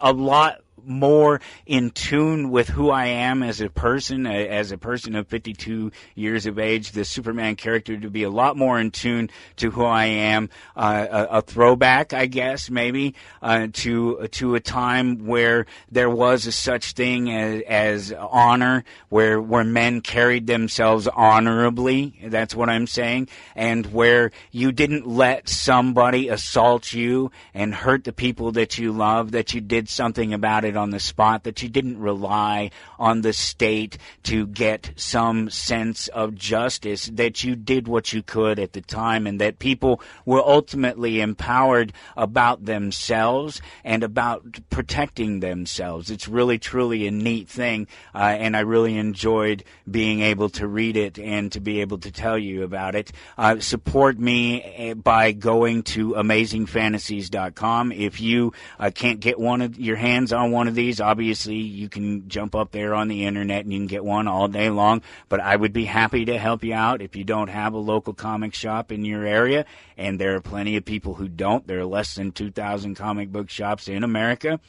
a lot more in tune with who I am as a person of 52 years of age. The Superman character to be a lot more in tune to who I am, a throwback, I guess, maybe, to a time where there was a such thing as honor, where men carried themselves honorably. That's what I'm saying. And where you didn't let somebody assault you and hurt the people that you love, that you did something about it on the spot, that you didn't rely on the state to get some sense of justice, that you did what you could at the time, and that people were ultimately empowered about themselves and about protecting themselves. It's really, truly a neat thing, and I really enjoyed being able to read it and to be able to tell you about it. Support me by going to AmazingFantasies.com. If you can't get your hands on one of these, obviously you can jump up there on the internet and you can get one all day long, but I would be happy to help you out if you don't have a local comic shop in your area, and there are plenty of people who don't. There are less than 2,000 comic book shops in America.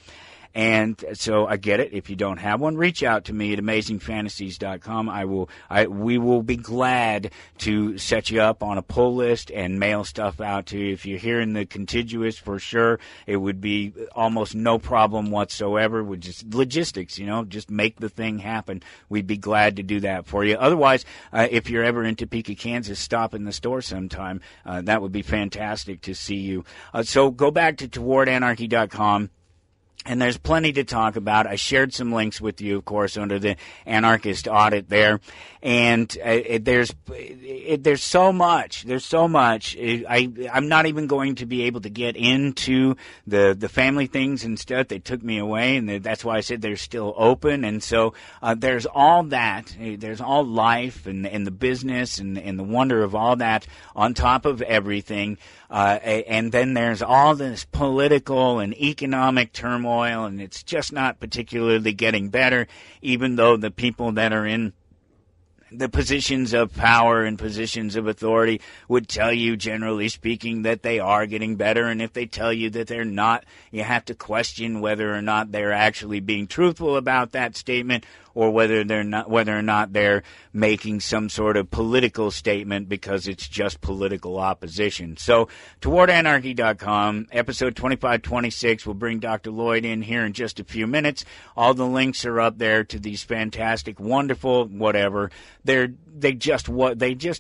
And so I get it. If you don't have one, reach out to me at AmazingFantasies.com. We will be glad to set you up on a pull list and mail stuff out to you. If you're here in the contiguous, for sure, it would be almost no problem whatsoever with just logistics, just make the thing happen. We'd be glad to do that for you. Otherwise, if you're ever in Topeka, Kansas, stop in the store sometime. That would be fantastic to see you. So go back to towardanarchy.com. And there's plenty to talk about. I shared some links with you, of course, under the Anarchist audit there. And there's so much. There's so much. I'm not even going to be able to get into the family things and stuff. They took me away, and that's why I said they're still open. And so there's all that. There's all life and the business and the wonder of all that on top of everything. And then there's all this political and economic turmoil, and it's just not particularly getting better, even though the people that are in the positions of power and positions of authority would tell you, generally speaking, that they are getting better. And if they tell you that they're not, you have to question whether or not they're actually being truthful about that statement, or whether or not they're making some sort of political statement because it's just political opposition. So, towardanarchy.com, episode 2526, we'll bring Dr. Lloyd in here in just a few minutes. All the links are up there to these fantastic, wonderful, whatever. They're they just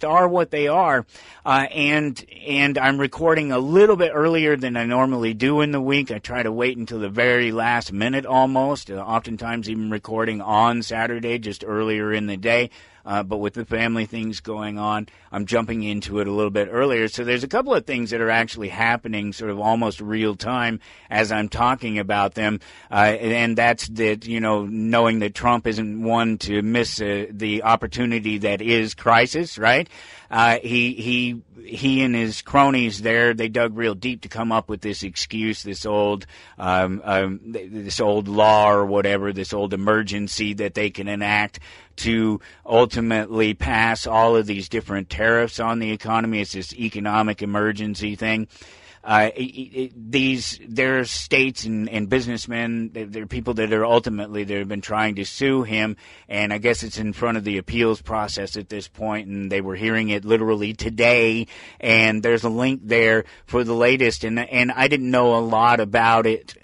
are what they are, and I'm recording a little bit earlier than I normally do in the week. I try to wait until the very last minute almost, oftentimes even recording on Saturday just earlier in the day. But with the family things going on, I'm jumping into it a little bit earlier. So there's a couple of things that are actually happening sort of almost real time as I'm talking about them. And that's that, knowing that Trump isn't one to miss the opportunity that is crisis, right? He and his cronies there, they dug real deep to come up with this excuse, this old law or whatever, this old emergency that they can enact to ultimately pass all of these different tariffs on the economy. It's this economic emergency thing. There are states and businessmen, there are people that have been trying to sue him, and I guess it's in front of the appeals process at this point, and they were hearing it literally today, and there's a link there for the latest, and I didn't know a lot about it.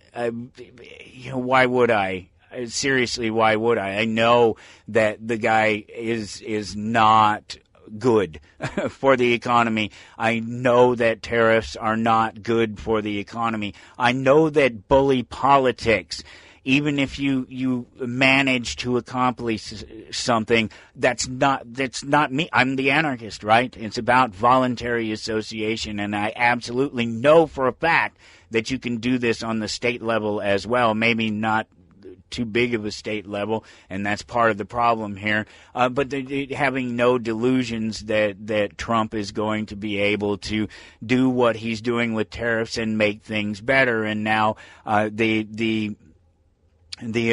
Why would I? Seriously, why would I? I know that the guy is not good for the economy. I know that tariffs are not good for the economy. I know that bully politics, even if you manage to accomplish something, that's not me. I'm the anarchist, right? It's about voluntary association, and I absolutely know for a fact that you can do this on the state level as well. Maybe not too big of a state level, and that's part of the problem here. But having no delusions that Trump is going to be able to do what he's doing with tariffs and make things better. And now the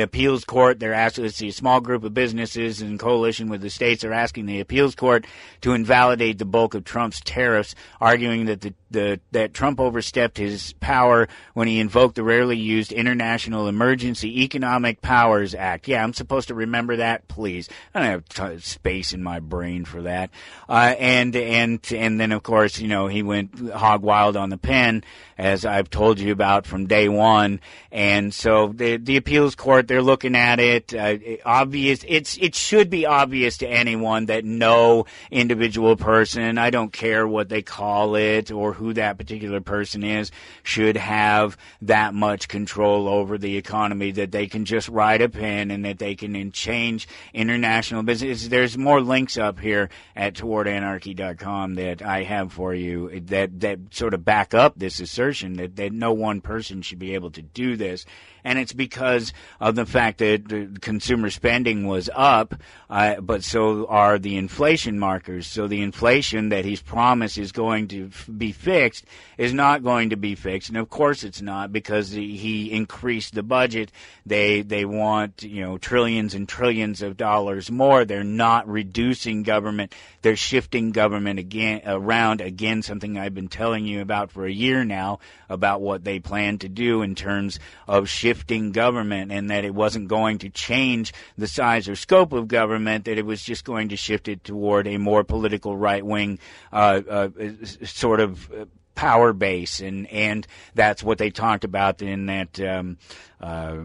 appeals court, they're asking, it's a small group of businesses in coalition with the states are asking the appeals court to invalidate the bulk of Trump's tariffs, arguing that that Trump overstepped his power when he invoked the rarely used International Emergency Economic Powers Act. Yeah, I'm supposed to remember that, please. I don't have space in my brain for that. And then of course, he went hog wild on the pen, as I've told you about from day one. And so the appeals court, they're looking at it. It should be obvious to anyone that no individual person, I don't care what they call it or who that particular person is, should have that much control over the economy, that they can just write a pen and that they can change international business. There's more links up here at towardanarchy.com that I have for you that sort of back up this assertion that no one person should be able to do this. And it's because of the fact that the consumer spending was up, but so are the inflation markers. So the inflation that he's promised is going to be fixed is not going to be fixed. And of course it's not, because he increased the budget. They want, trillions and trillions of dollars more. They're not reducing government. They're shifting government around, something I've been telling you about for a year now, about what they plan to do in terms of shifting government, and that it wasn't going to change the size or scope of government, that it was just going to shift it toward a more political right-wing sort of power base, and that's what they talked about in that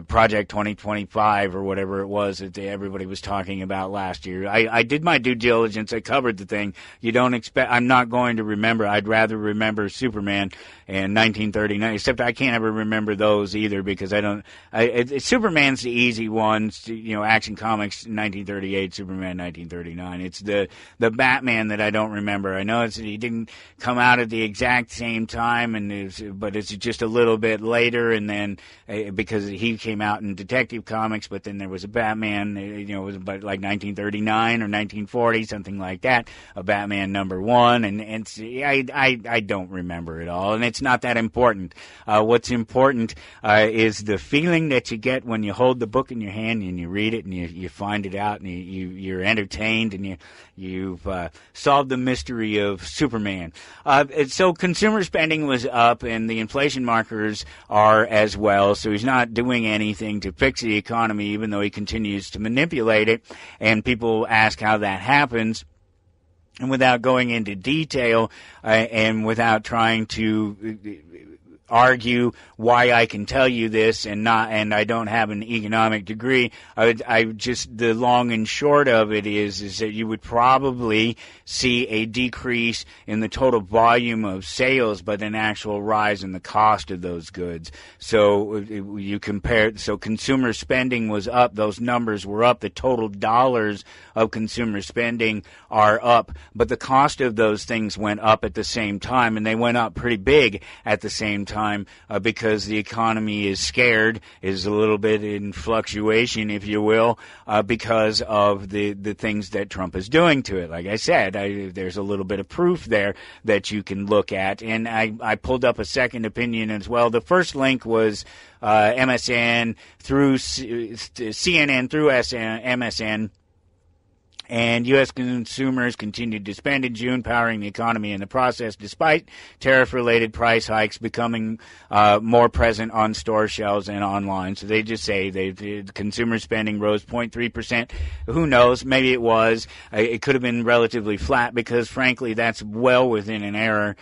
Project 2025 or whatever it was that everybody was talking about last year. I did my due diligence. I covered the thing. You don't expect, I'm not going to remember. I'd rather remember Superman and 1939, except I can't ever remember those either, because Superman's the easy one. Action Comics 1938, Superman 1939. It's the Batman that I don't remember. I know he didn't come out at the exact same time, but it's just a little bit later, and then because he came out in Detective Comics, but then there was a Batman, it was about like 1939 or 1940, something like that, a Batman #1, and I don't remember it all, and it's not that important. What's important is the feeling that you get when you hold the book in your hand and you read it and you find it out, and you're entertained, and you've solved the mystery of Superman. So consumer spending was up, and the inflation markers are as well, so he's not doing anything to fix the economy, even though he continues to manipulate it. And people ask how that happens. And without going into detail and without trying to argue why I can tell you this and I don't have an economic degree. The long and short of it is that you would probably see a decrease in the total volume of sales, but an actual rise in the cost of those goods. So you compare, so consumer spending was up, those numbers were up, the total dollars of consumer spending are up, but the cost of those things went up at the same time, and they went up pretty big at the same time because the economy is scared, is a little bit in fluctuation, if you will, because of the things that Trump is doing to it. Like I said, there's a little bit of proof there that you can look at, and I pulled up a second opinion as well. The first link was MSN through CNN through MSN. And U.S. consumers continued to spend in June, powering the economy in the process, despite tariff-related price hikes becoming more present on store shelves and online. So they just say the consumer spending rose 0.3%. Who knows? Maybe it was. It could have been relatively flat because, frankly, that's well within an error,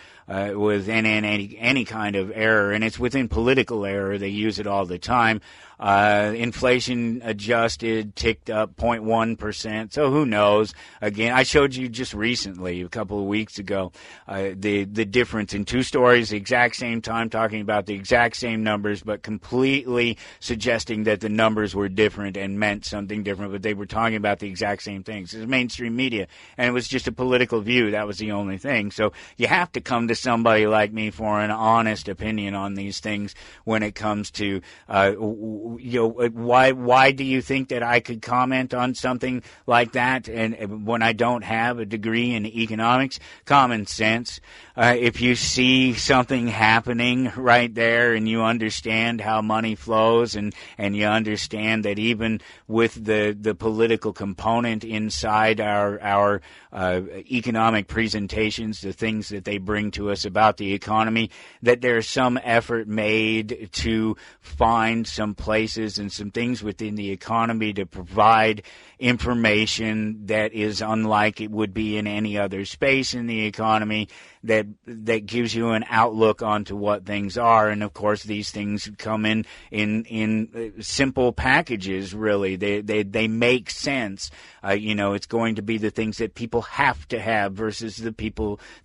within any kind of error, and it's within political error. They use it all the time. Inflation adjusted ticked up 0.1%. So who knows? Again, I showed you just recently, a couple of weeks ago, the difference in two stories, the exact same time, talking about the exact same numbers, but completely suggesting that the numbers were different and meant something different, but they were talking about the exact same things. It was mainstream media, and it was just a political view. That was the only thing. So you have to come to somebody like me for an honest opinion on these things when it comes to why do you think that I could comment on something like that and when I don't have a degree in economics? Common sense. If you see something happening right there and you understand how money flows and you understand that even with the political component inside our economic presentations, the things that they bring to us about the economy, that there's some effort made to find some places and some things within the economy to provide information that is unlike it would be in any other space in the economy, that gives you an outlook onto what things are. And of course these things come in simple packages, really. They make sense. It's going to be the things that people have to have versus the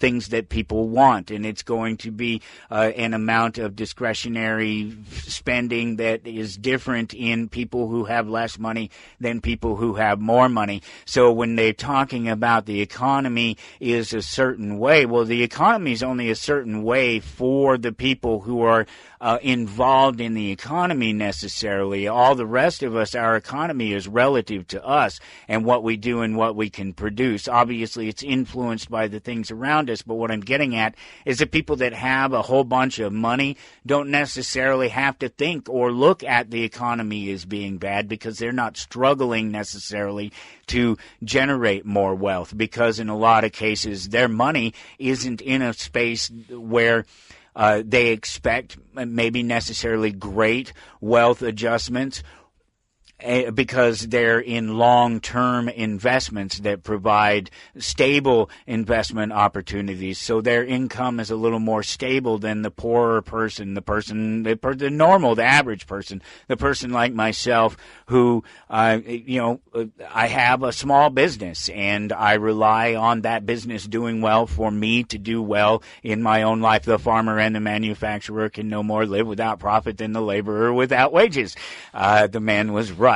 things that people want, and it's going to be an amount of discretionary spending that is different in people who have less money than people who have more money. So when they're talking about the economy is a certain way, well, the economy is only a certain way for the people who are involved in the economy necessarily. All the rest of us, our economy is relative to us and what we do and what we can produce. Obviously, it's influenced by the things around us, but what I'm getting at is that people that have a whole bunch of money don't necessarily have to think or look at the economy as being bad because they're not struggling necessarily to generate more wealth, because in a lot of cases their money isn't in a space where they expect maybe necessarily great wealth adjustments, because they're in long-term investments that provide stable investment opportunities. So their income is a little more stable than the poorer person, the normal, the average person, the person like myself who, I have a small business and I rely on that business doing well for me to do well in my own life. The farmer and the manufacturer can no more live without profit than the laborer without wages. The man was right.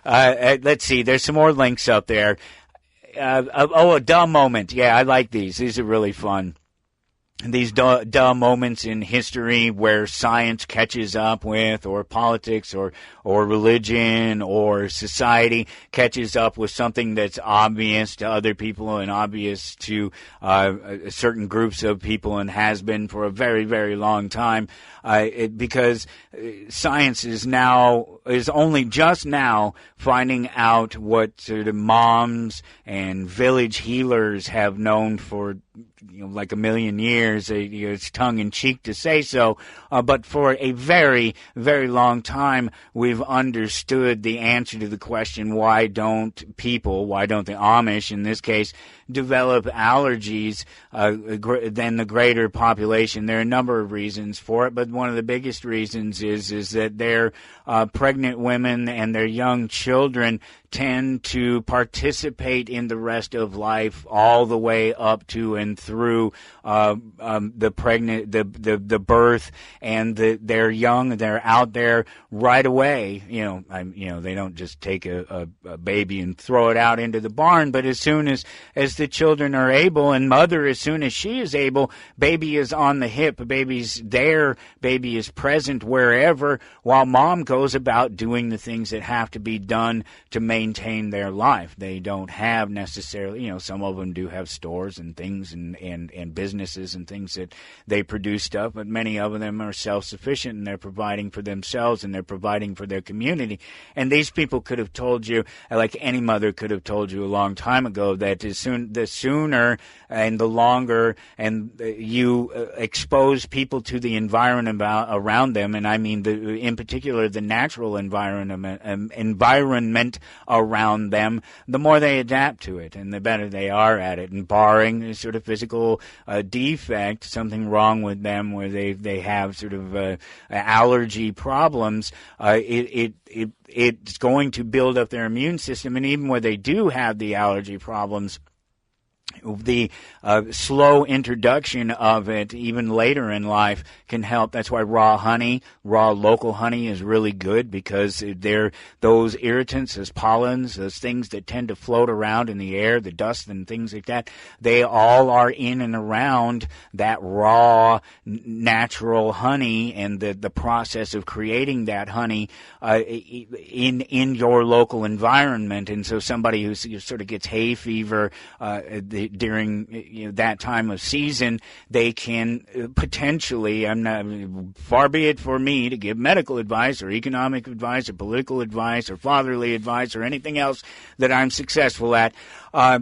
Let's see. There's some more links up there. A dumb moment. Yeah, I like these. These are really fun. These dumb moments in history where science catches up with, or politics, or religion, or society catches up with something that's obvious to other people and obvious to certain groups of people and has been for a very, very long time. Because science is only just now finding out what sort of moms and village healers have known for like a million years. It's tongue-in-cheek to say so, but for a very, very long time we've understood the answer to the question, why don't the Amish in this case develop allergies than the greater population. There are a number of reasons for it, but one of the biggest reasons is that their pregnant women and their young children tend to participate in the rest of life all the way up to and through the birth, and they're young, they're out there right away. They don't just take a baby and throw it out into the barn, but as soon as the children are able, and mother, as soon as she is able, baby is on the hip, baby's there, baby is present wherever, while mom goes about doing the things that have to be done to maintain their life. They don't have necessarily, some of them do have stores and things and businesses and things that they produce stuff, but many of them are self-sufficient, and they're providing for themselves and they're providing for their community. And these people could have told you, like any mother could have told you a long time ago, that the sooner and the longer and you expose people to the environment around them, and I mean in particular the natural environment around them, the more they adapt to it and the better they are at it. And barring a sort of physical defect, something wrong with them where they have sort of allergy problems, it's going to build up their immune system. And even where they do have the allergy problems, the slow introduction of it, even later in life, can help. That's why raw local honey is really good, because those irritants, those pollens, those things that tend to float around in the air, the dust and things like that, they all are in and around that raw, natural honey, and the process of creating that honey in your local environment. And so somebody who sort of gets hay fever during that time of season, they can potentially, far be it for me to give medical advice or economic advice or political advice or fatherly advice or anything else that I'm successful at,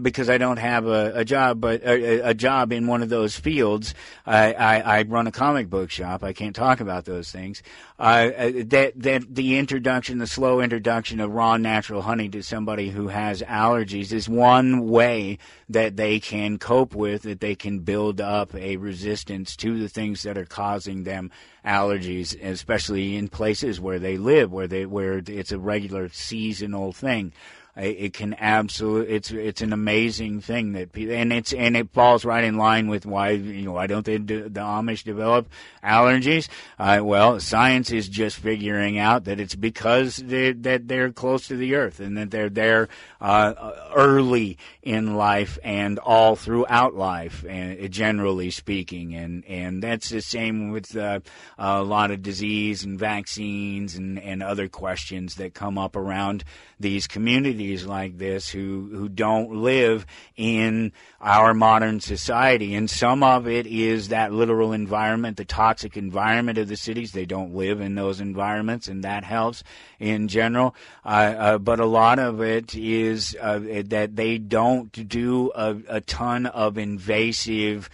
because I don't have a job, but a job in one of those fields. I run a comic book shop. I can't talk about those things. That the slow introduction of raw natural honey to somebody who has allergies is one way that they can cope with, that they can build up a resistance to the things that are causing them allergies, especially in places where they live, where it's a regular seasonal thing. It can it's an amazing thing that people, and it falls right in line with why don't the Amish develop allergies? Well, science is just figuring out that it's because they're close to the earth, and that they're there early in life and all throughout life, and generally speaking, and that's the same with a lot of disease and vaccines and other questions that come up around these communities like this who don't live in our modern society. And some of it is that literal environment, the toxic environment of the cities. They don't live in those environments, and that helps in general. But a lot of it is that they don't do a ton of invasive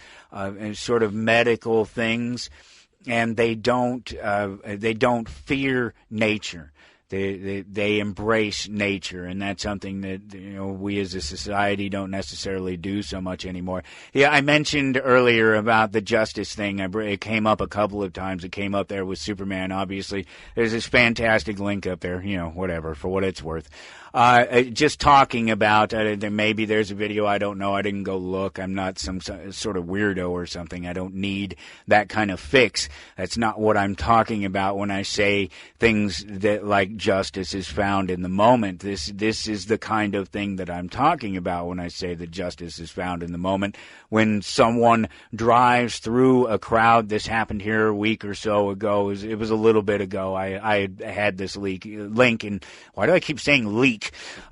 sort of medical things, and they don't fear nature. They embrace nature, and that's something that we as a society don't necessarily do so much anymore. Yeah, I mentioned earlier about the justice thing. It came up a couple of times. It came up there with Superman, obviously. There's this fantastic link up there, whatever, for what it's worth. Just talking about maybe there's a video, I don't know, I didn't go look, I'm not some sort of weirdo or something, I don't need that kind of fix. That's not what I'm talking about when I say things that like justice is found in the moment. This is the kind of thing that I'm talking about when I say that justice is found in the moment. When someone drives through a crowd, this happened here a week or so ago, it was a little bit ago, I had this link, and why do I keep saying leak?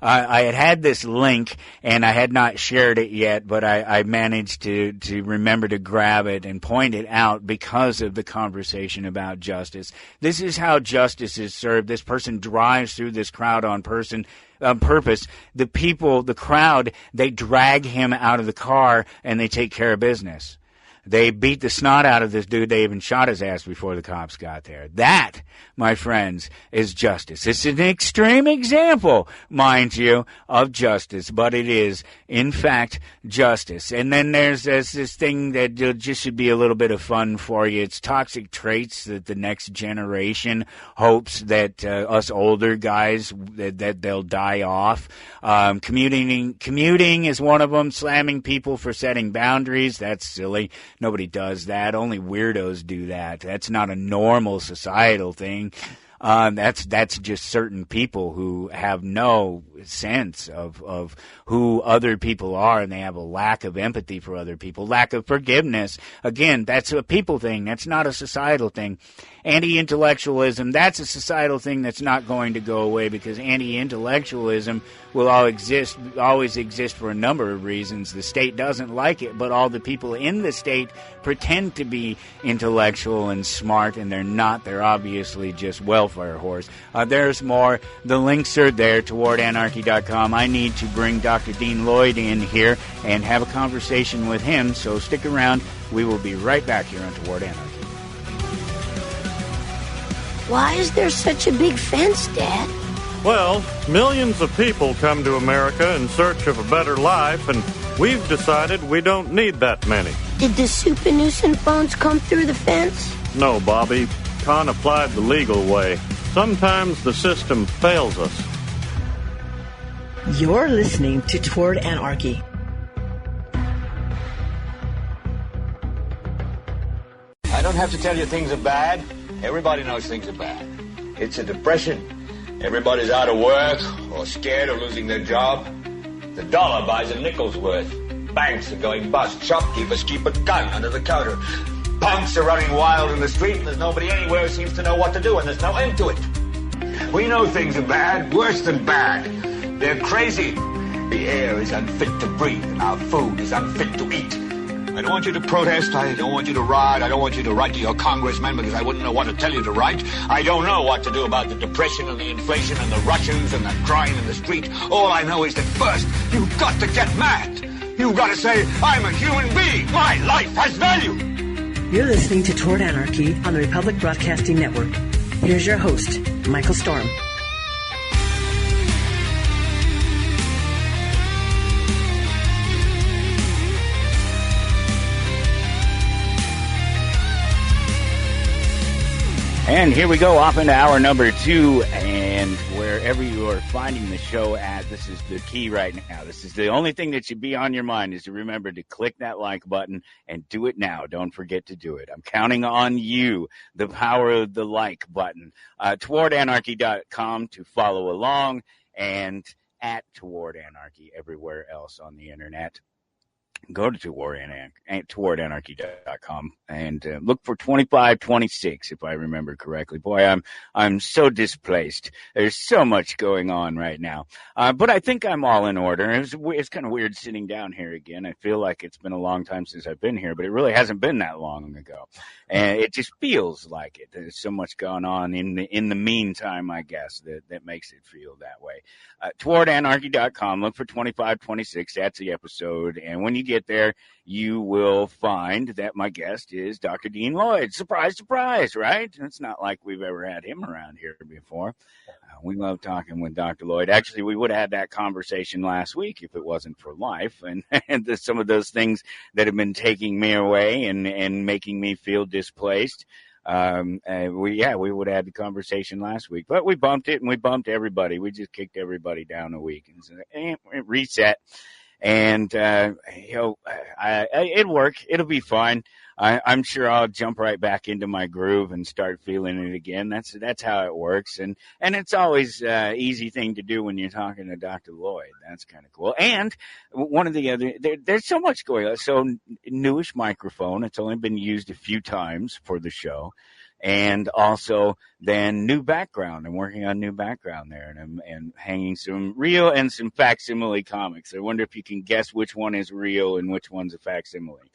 I had this link, and I had not shared it yet, but I managed to remember to grab it and point it out because of the conversation about justice. This is how justice is served. This person drives through this crowd on purpose. The crowd, they drag him out of the car, and they take care of business. They beat the snot out of this dude. They even shot his ass before the cops got there. That, my friends, is justice. It's an extreme example, mind you, of justice, but it is, in fact, justice. And then there's this thing that just should be a little bit of fun for you. It's toxic traits that the next generation hopes that us older guys, that they'll die off. Commuting is one of them. Slamming people for setting boundaries. That's silly. Nobody does that. Only weirdos do that. That's not a normal societal thing. That's just certain people who have no sense of who other people are, and they have a lack of empathy for other people, lack of forgiveness. Again, that's a people thing. That's not a societal thing. Anti-intellectualism, that's a societal thing that's not going to go away, because anti-intellectualism will always exist for a number of reasons. The state doesn't like it, but all the people in the state pretend to be intellectual and smart, and they're not. They're obviously just welfare whores. There's more. The links are there, towardanarchy.com. I need to bring Dr. Dean Lloyd in here and have a conversation with him, so stick around. We will be right back here on Toward Anarchy. Why is there such a big fence, Dad? Well, millions of people come to America in search of a better life, and we've decided we don't need that many. Did the super nuisance phones come through the fence? No, Bobby. Khan applied the legal way. Sometimes the system fails us. You're listening to Toward Anarchy. I don't have to tell you things are bad. Everybody knows things are bad. It's a depression. Everybody's out of work or scared of losing their job. The dollar buys a nickel's worth. Banks are going bust. Shopkeepers keep a gun under the counter. Punks are running wild in the street, and there's nobody anywhere who seems to know what to do, and there's no end to it. We know things are bad, worse than bad. They're crazy. The air is unfit to breathe, and our food is unfit to eat. I don't want you to protest. I don't want you to riot. I don't want you to write to your congressman, because I wouldn't know what to tell you to write. I don't know what to do about the depression and the inflation and the Russians and the crime in the street. All I know is that first, you've got to get mad. You've got to say, I'm a human being. My life has value. You're listening to Toward Anarchy on the Republic Broadcasting Network. Here's your host, Michael Storm. And here we go, off into hour number 2, and wherever you are finding the show at, this is the key right now. This is the only thing that should be on your mind, is to remember to click that like button, and do it now. Don't forget to do it. I'm counting on you, the power of the like button. Towardanarchy.com to follow along, and at Toward Anarchy everywhere else on the internet. Go to towardanarchy.com and look for 2526, if I remember correctly. Boy, I'm so displaced. There's so much going on right now. But I think I'm all in order. It's kind of weird sitting down here again. I feel like it's been a long time since I've been here, but it really hasn't been that long ago. And it just feels like it. There's so much going on in the meantime, I guess, that makes it feel that way. Towardanarchy.com, look for 2526. That's the episode. And when you get there, you will find that my guest is Dr. Dean Lloyd. Surprise, surprise, right? It's not like we've ever had him around here before. We love talking with Dr. Lloyd. Actually, we would have had that conversation last week if it wasn't for life and some of those things that have been taking me away and making me feel displaced. We would have had the conversation last week, but we bumped it, and we bumped everybody. We just kicked everybody down a week and said, reset. And, it'll work. It'll be fine. I'm sure I'll jump right back into my groove and start feeling it again. That's how it works. And it's always easy thing to do when you're talking to Dr. Lloyd. That's kind of cool. And one of the other, there's so much going on. So newish microphone. It's only been used a few times for the show. And also then new background. I'm working on new background there, and hanging some real and some facsimile comics. I wonder if you can guess which one is real and which one's a facsimile.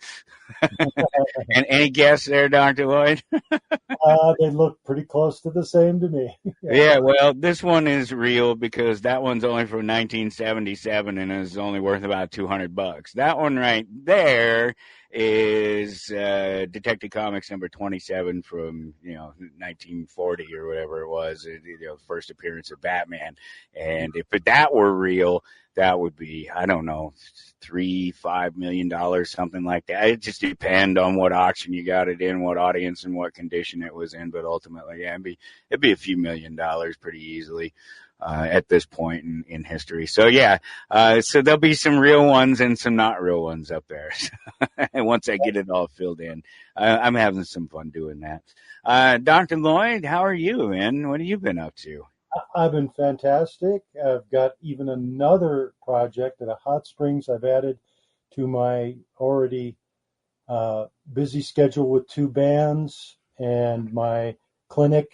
And any guess there, Dr. Lloyd? They look pretty close to the same to me. Yeah, well, this one is real because that one's only from 1977 and is only worth about $200. That one right there is Detective Comics number 27 from 1940 or whatever it was, first appearance of Batman. And if that were real, that would be, I don't know, $3-5 million, something like that. It just depend on what auction you got it in, what audience and what condition it was in. But ultimately, yeah, it'd be a few $1 million pretty easily at this point in history. So yeah, so there'll be some real ones and some not real ones up there. And once I get it all filled in, I'm having some fun doing that. Dr. Lloyd, how are you, man? What have you been up to? I've been fantastic. I've got even another project at a Hot Springs I've added to my already busy schedule with 2 bands and my clinic,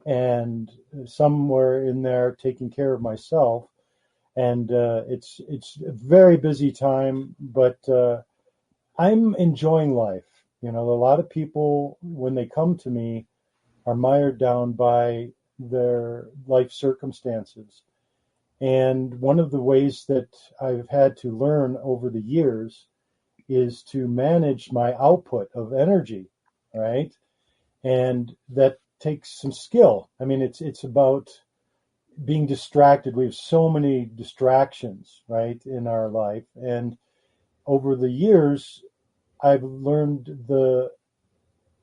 and somewhere in there taking care of myself. And it's a very busy time, but I'm enjoying life. A lot of people, when they come to me, are mired down by their life circumstances. And one of the ways that I've had to learn over the years is to manage my output of energy, right? And that takes some skill. I mean, it's about being distracted. We have so many distractions, right, in our life. And over the years, I've learned the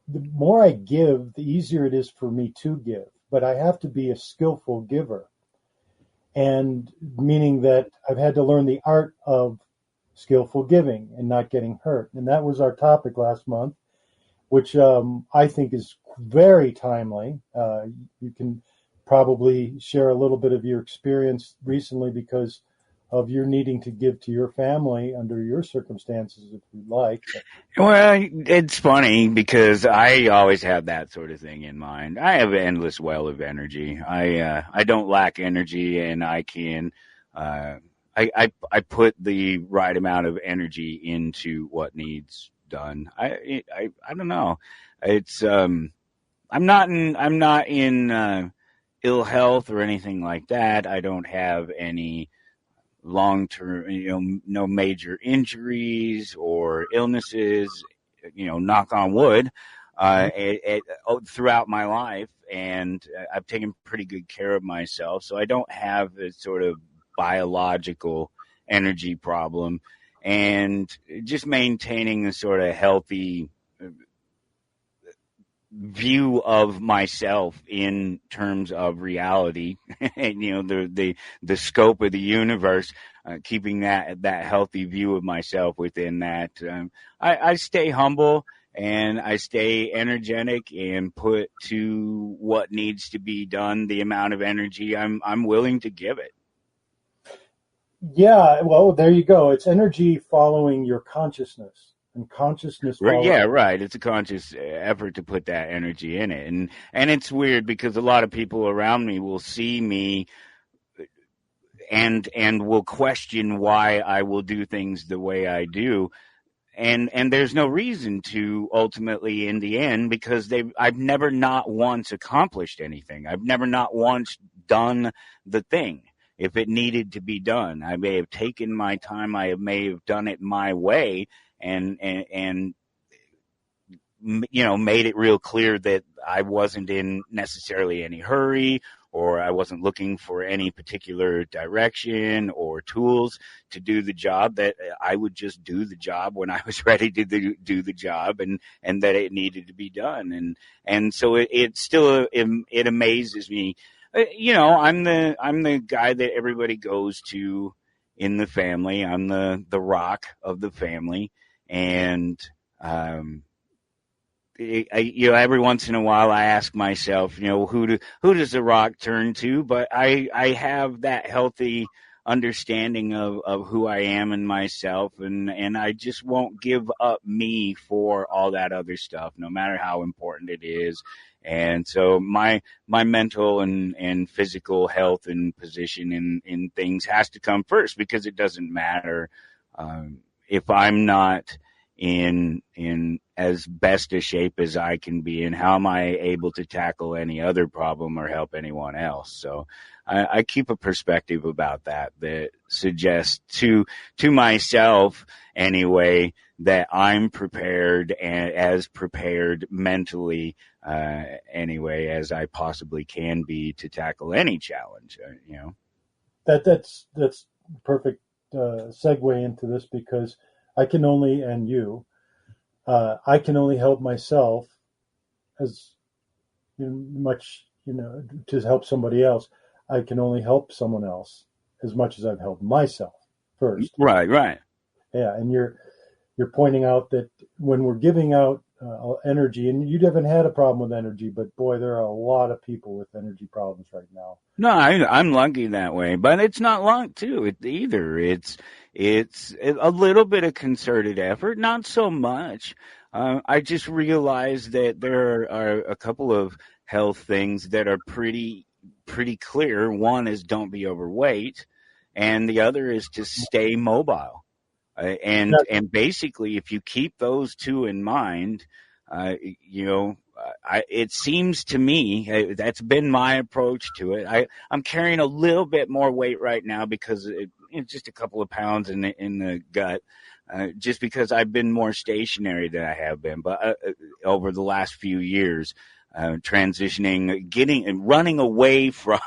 more I give, the easier it is for me to give. But I have to be a skillful giver. And meaning that I've had to learn the art of skillful giving and not getting hurt. And that was our topic last month, which I think is very timely. You can probably share a little bit of your experience recently because of your needing to give to your family under your circumstances, if you'd like. Well, it's funny because I always have that sort of thing in mind. I have an endless well of energy. I don't lack energy, and I can I put the right amount of energy into what needs done. I don't know. It's I'm not in ill health or anything like that. I don't have any long-term, no major injuries or illnesses, knock on wood, throughout my life. And I've taken pretty good care of myself. So I don't have a sort of biological energy problem, and just maintaining a sort of healthy view of myself in terms of reality and the scope of the universe, keeping that healthy view of myself within that. I stay humble and I stay energetic and put to what needs to be done the amount of energy I'm willing to give it. Yeah, well, there you go. It's energy following your consciousness. And consciousness. Yeah, right. It's a conscious effort to put that energy in it. And it's weird because a lot of people around me will see me and will question why I will do things the way I do. And there's no reason to ultimately in the end, because I've never not once accomplished anything. I've never not once done the thing. If it needed to be done, I may have taken my time. I may have done it my way. And made it real clear that I wasn't in necessarily any hurry, or I wasn't looking for any particular direction or tools to do the job, that I would just do the job when I was ready to do the job, and that it needed to be done. And so it still amazes me. I'm the guy that everybody goes to in the family. I'm the rock of the family. And, every once in a while I ask myself, who does the rock turn to? But I have that healthy understanding of who I am and myself. And I just won't give up me for all that other stuff, no matter how important it is. And so my mental and physical health and position in things has to come first, because it doesn't matter, if I'm not in as best a shape as I can be, and how am I able to tackle any other problem or help anyone else? So I keep a perspective about that suggests to myself anyway, that I'm prepared and as prepared mentally, anyway, as I possibly can be to tackle any challenge, That's perfect segue into this, because I can only, and you, I can only help myself as much, to help somebody else. I can only help someone else as much as I've helped myself first. Right. Yeah, and you're pointing out that when we're giving out energy, and you haven't had a problem with energy, but boy, there are a lot of people with energy problems right now. No, I'm lucky that way, but it's not luck too either. It's a little bit of concerted effort, not so much. I just realized that there are a couple of health things that are pretty clear. One is don't be overweight, and the other is to stay mobile. And basically, if you keep those two in mind, it seems to me that's been my approach to it. I'm carrying a little bit more weight right now because it's just a couple of pounds in the gut, just because I've been more stationary than I have been. But over the last few years, transitioning, running away from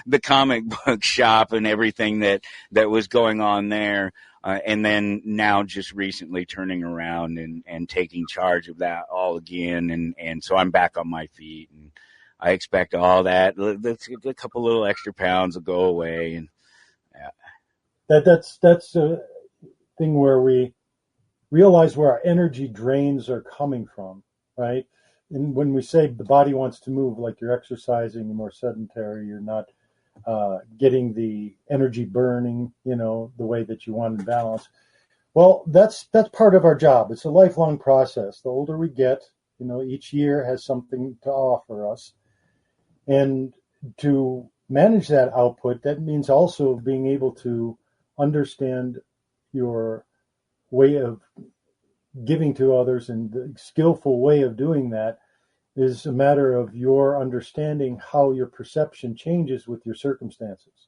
the comic book shop and everything that was going on there. And then now just recently turning around and taking charge of that all again. And so I'm back on my feet, and I expect all that. A couple little extra pounds will go away. And that's a thing where we realize where our energy drains are coming from, right? And when we say the body wants to move, like you're exercising, you're more sedentary, you're not getting the energy burning, the way that you want in balance. Well, that's part of our job. It's a lifelong process. The older we get, each year has something to offer us. And to manage that output, that means also being able to understand your way of giving to others, and the skillful way of doing that is a matter of your understanding how your perception changes with your circumstances.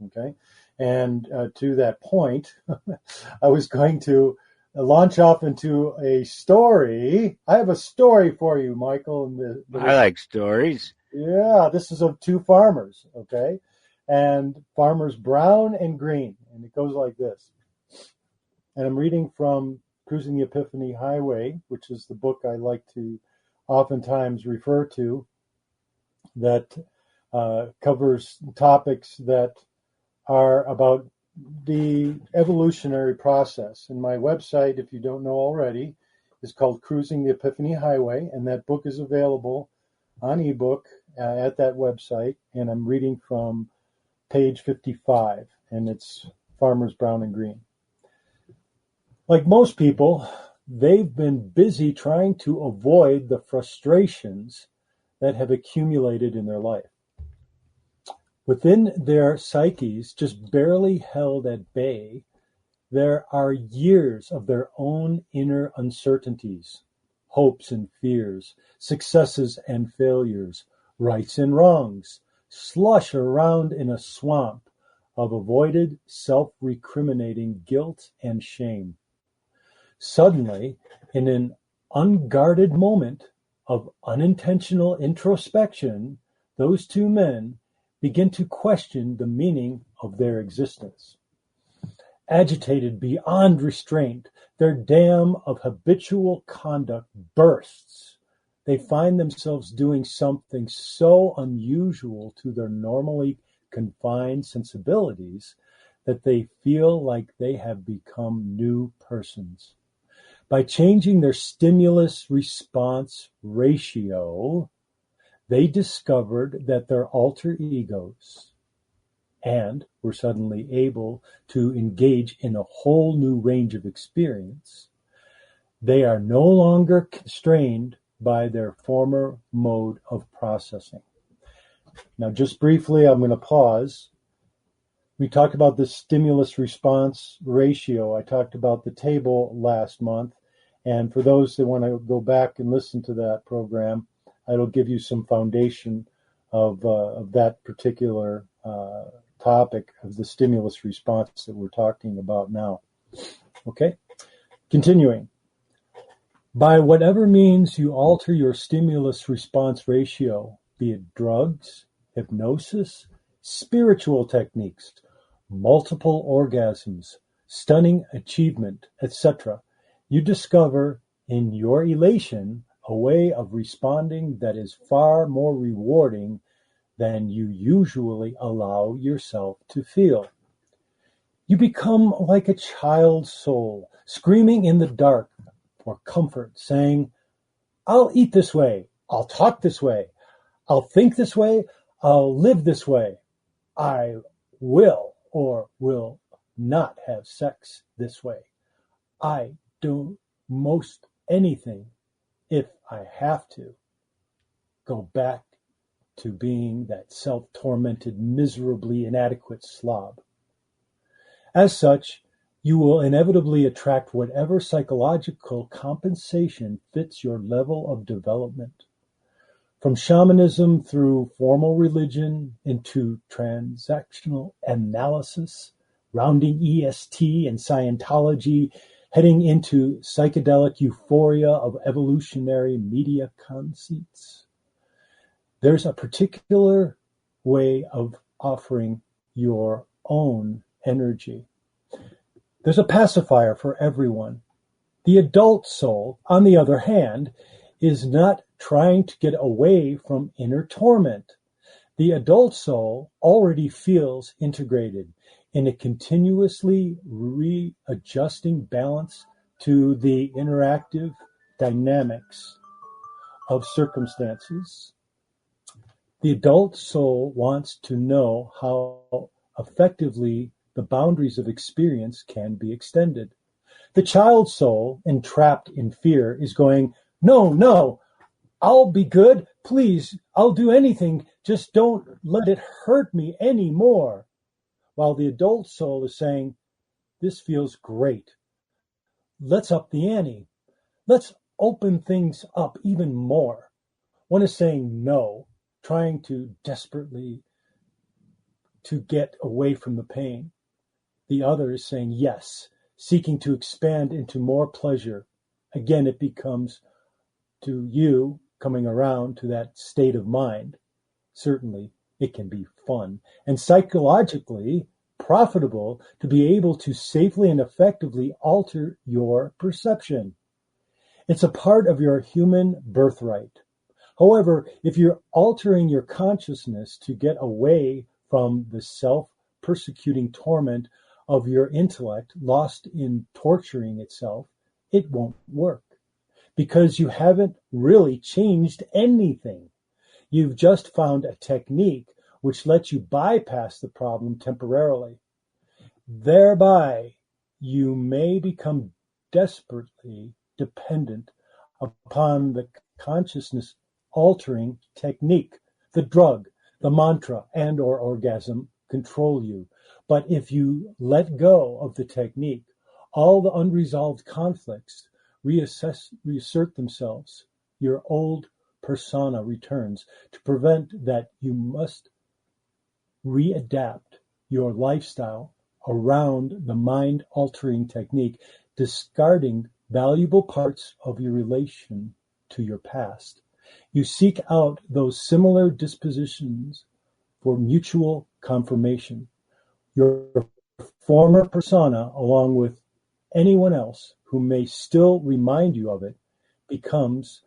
Okay. And to that point, I was going to launch off into a story. I have a story for you, Michael. I like stories. Yeah, this is of two farmers. Okay. And farmers Brown and Green. And it goes like this. And I'm reading from Cruising the Epiphany Highway, which is the book I like to oftentimes refer to, that covers topics that are about the evolutionary process. And my website, if you don't know already, is called Cruising the Epiphany Highway, and that book is available on ebook at that website. And I'm reading from page 55, and it's Farmers Brown and Green. Like most people, they've been busy trying to avoid the frustrations that have accumulated in their life. Within their psyches, just barely held at bay, there are years of their own inner uncertainties, hopes and fears, successes and failures, rights and wrongs, slush around in a swamp of avoided, self-recriminating guilt and shame. Suddenly, in an unguarded moment of unintentional introspection, those two men begin to question the meaning of their existence. Agitated beyond restraint, their dam of habitual conduct bursts. They find themselves doing something so unusual to their normally confined sensibilities that they feel like they have become new persons. By changing their stimulus-response ratio, they discovered that their alter egos and were suddenly able to engage in a whole new range of experience. They are no longer constrained by their former mode of processing. Now, just briefly, I'm going to pause. We talked about the stimulus-response ratio. I talked about the table last month. And for those that want to go back and listen to that program, it'll give you some foundation of that particular topic of the stimulus response that we're talking about now. Okay? Continuing. By whatever means you alter your stimulus-response ratio, be it drugs, hypnosis, spiritual techniques, multiple orgasms, stunning achievement, etc., you discover in your elation a way of responding that is far more rewarding than you usually allow yourself to feel. You become like a child's soul, screaming in the dark for comfort, saying, I'll eat this way, I'll talk this way, I'll think this way, I'll live this way. I will or will not have sex this way. I do most anything if I have to. Go back to being that self-tormented, miserably inadequate slob. As such, you will inevitably attract whatever psychological compensation fits your level of development. From shamanism through formal religion into transactional analysis, rounding EST and Scientology, heading into psychedelic euphoria of evolutionary media conceits. There's a particular way of offering your own energy. There's a pacifier for everyone. The adult soul, on the other hand, is not trying to get away from inner torment. The adult soul already feels integrated in a continuously readjusting balance to the interactive dynamics of circumstances. The adult soul wants to know how effectively the boundaries of experience can be extended. The child soul, entrapped in fear, is going, no, I'll be good. Please, I'll do anything. Just don't let it hurt me anymore. While the adult soul is saying, this feels great. Let's up the ante. Let's open things up even more. One is saying no, trying to desperately to get away from the pain. The other is saying yes, seeking to expand into more pleasure. Again, it becomes to you coming around to that state of mind. Certainly, it can be fun and psychologically profitable to be able to safely and effectively alter your perception. It's a part of your human birthright. However, if you're altering your consciousness to get away from the self-persecuting torment of your intellect lost in torturing itself, it won't work because you haven't really changed anything. You've just found a technique which lets you bypass the problem temporarily. Thereby, you may become desperately dependent upon the consciousness altering technique, the drug, the mantra, and or orgasm control you. But if you let go of the technique, all the unresolved conflicts reassert themselves. Your old persona returns. To prevent that, you must readapt your lifestyle around the mind-altering technique, discarding valuable parts of your relation to your past. You seek out those similar dispositions for mutual confirmation. Your former persona, along with anyone else who may still remind you of it, becomes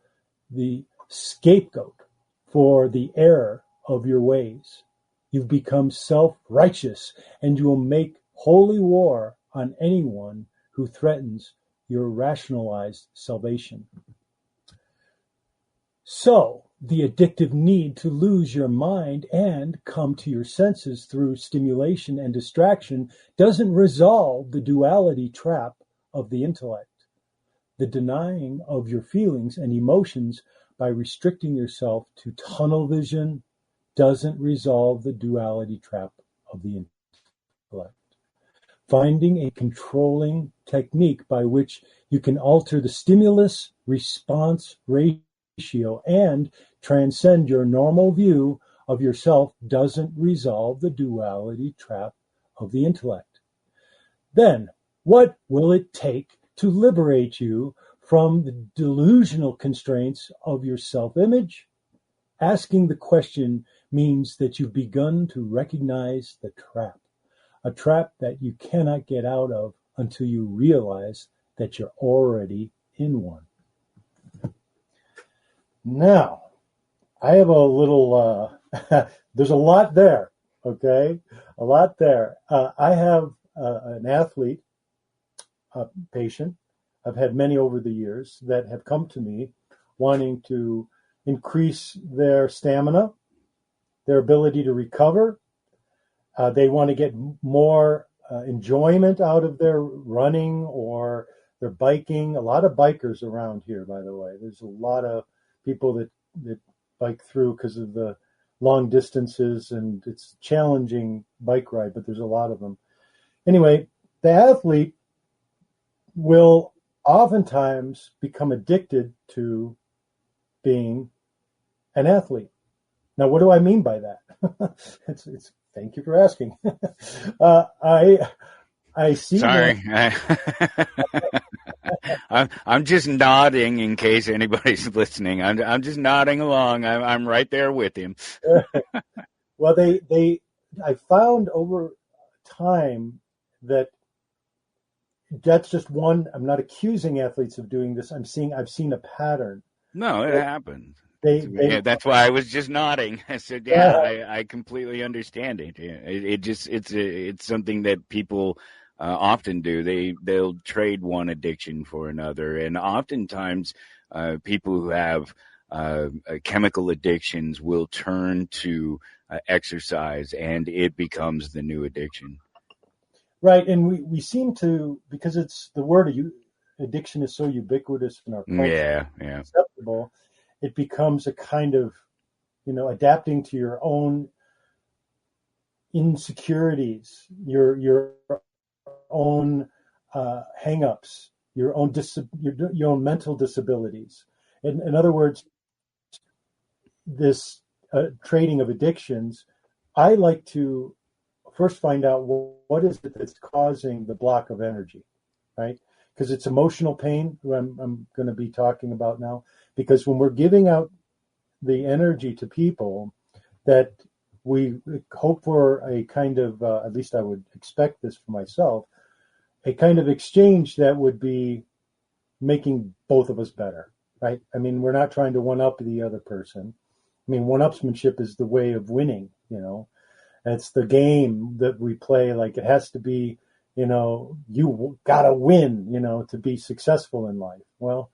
the scapegoat for the error of your ways. You've become self-righteous, and you will make holy war on anyone who threatens your rationalized salvation. So, the addictive need to lose your mind and come to your senses through stimulation and distraction doesn't resolve the duality trap of the intellect. The denying of your feelings and emotions by restricting yourself to tunnel vision doesn't resolve the duality trap of the intellect. Finding a controlling technique by which you can alter the stimulus-response ratio and transcend your normal view of yourself doesn't resolve the duality trap of the intellect. Then, what will it take to liberate you from the delusional constraints of your self-image. Asking the question means that you've begun to recognize the trap, a trap that you cannot get out of until you realize that you're already in one. Now, I have a little, there's a lot there, okay? A lot there. I have an athlete, a patient. I've had many over the years that have come to me wanting to increase their stamina, their ability to recover. They want to get more enjoyment out of their running or their biking. A lot of bikers around here, by the way. There's a lot of people that bike through because of the long distances, and it's a challenging bike ride, but there's a lot of them. Anyway, the athlete will oftentimes become addicted to being an athlete. Now, what do I mean by that? It's thank you for asking. I see. Sorry, I'm just nodding in case anybody's listening. I'm just nodding along. I'm right there with him. Well, I found over time that that's just one. I'm not accusing athletes of doing this. I've seen a pattern. No, it happens. Yeah, that's why I was just nodding. I said, I completely understand it. Yeah, it's something that people often do. They'll trade one addiction for another, and oftentimes people who have chemical addictions will turn to exercise, and it becomes the new addiction. Right, and we seem to, because it's the word addiction is so ubiquitous in our culture, acceptable. It becomes a kind of, adapting to your own insecurities, your own hang-ups, your own mental disabilities. In other words, this trading of addictions, I like to first find out what is it that's causing the block of energy, right? Because it's emotional pain, who I'm going to be talking about now. Because when we're giving out the energy to people, that we hope for a kind of, at least I would expect this for myself, a kind of exchange that would be making both of us better, right? I mean, we're not trying to one-up the other person. I mean, one-upsmanship is the way of winning, It's the game that we play. Like, it has to be, you gotta win, to be successful in life. Well,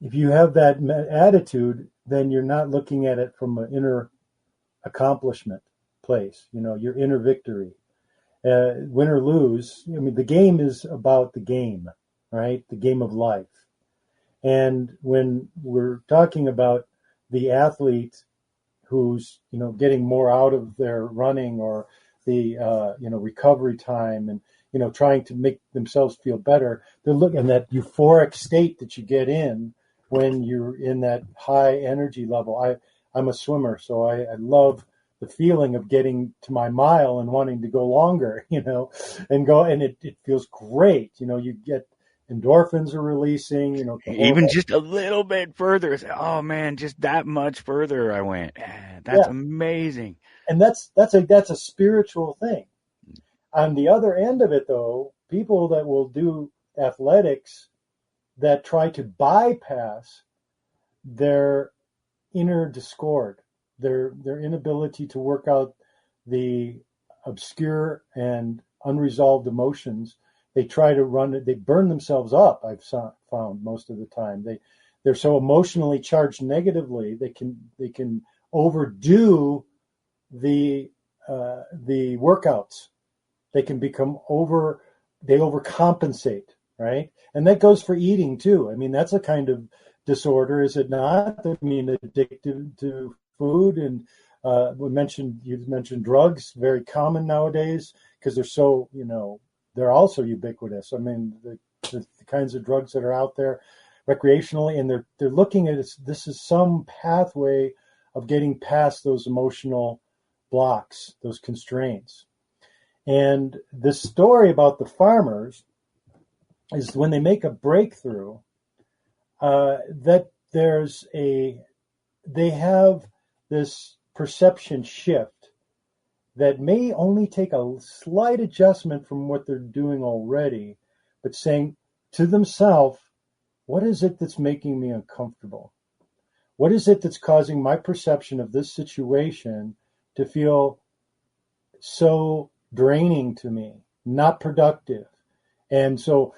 if you have that attitude, then you're not looking at it from an inner accomplishment place, your inner victory. Win or lose, the game is about the game, right? The game of life. And when we're talking about the athlete who's, getting more out of their running or the, recovery time and, trying to make themselves feel better, they're looking at that euphoric state that you get in when you're in that high energy level. I'm a swimmer, so I love the feeling of getting to my mile and wanting to go longer, and it feels great. You get endorphins are releasing, even just a little bit further. Oh man, just that much further I went. That's amazing. And that's a spiritual thing. On the other end of it, though, people that will do athletics that try to bypass their inner discord, their inability to work out the obscure and unresolved emotions. They try to run it. They burn themselves up. I've found most of the time they're so emotionally charged negatively. They can overdo the workouts. They can become they overcompensate, right? And that goes for eating too. I mean, that's a kind of disorder, is it not? I mean, addicted to food, and you mentioned drugs, very common nowadays because they're so, they're also ubiquitous. I mean, the kinds of drugs that are out there recreationally, and they're looking at it. This is some pathway of getting past those emotional blocks, those constraints. And this story about the farmers, is when they make a breakthrough, that they have this perception shift that may only take a slight adjustment from what they're doing already, but saying to themselves, what is it that's making me uncomfortable? What is it that's causing my perception of this situation to feel so draining to me, not productive? And so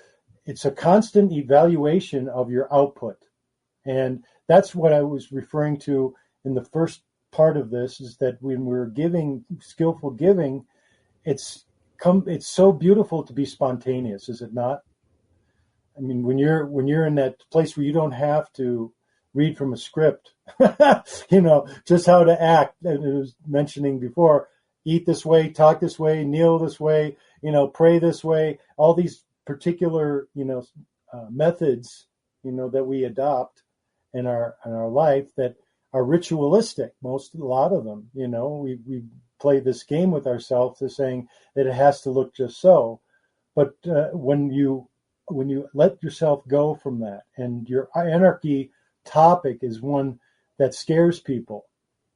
it's a constant evaluation of your output. And that's what I was referring to in the first part of this, is that when we're giving, skillful giving, it's so beautiful to be spontaneous, is it not? I mean, when you're in that place where you don't have to read from a script, just how to act. I was mentioning before, eat this way, talk this way, kneel this way, pray this way, all these particular, methods, that we adopt in our life that are ritualistic. A lot of them, we play this game with ourselves to saying that it has to look just so. But when you let yourself go from that, and your anarchy topic is one that scares people,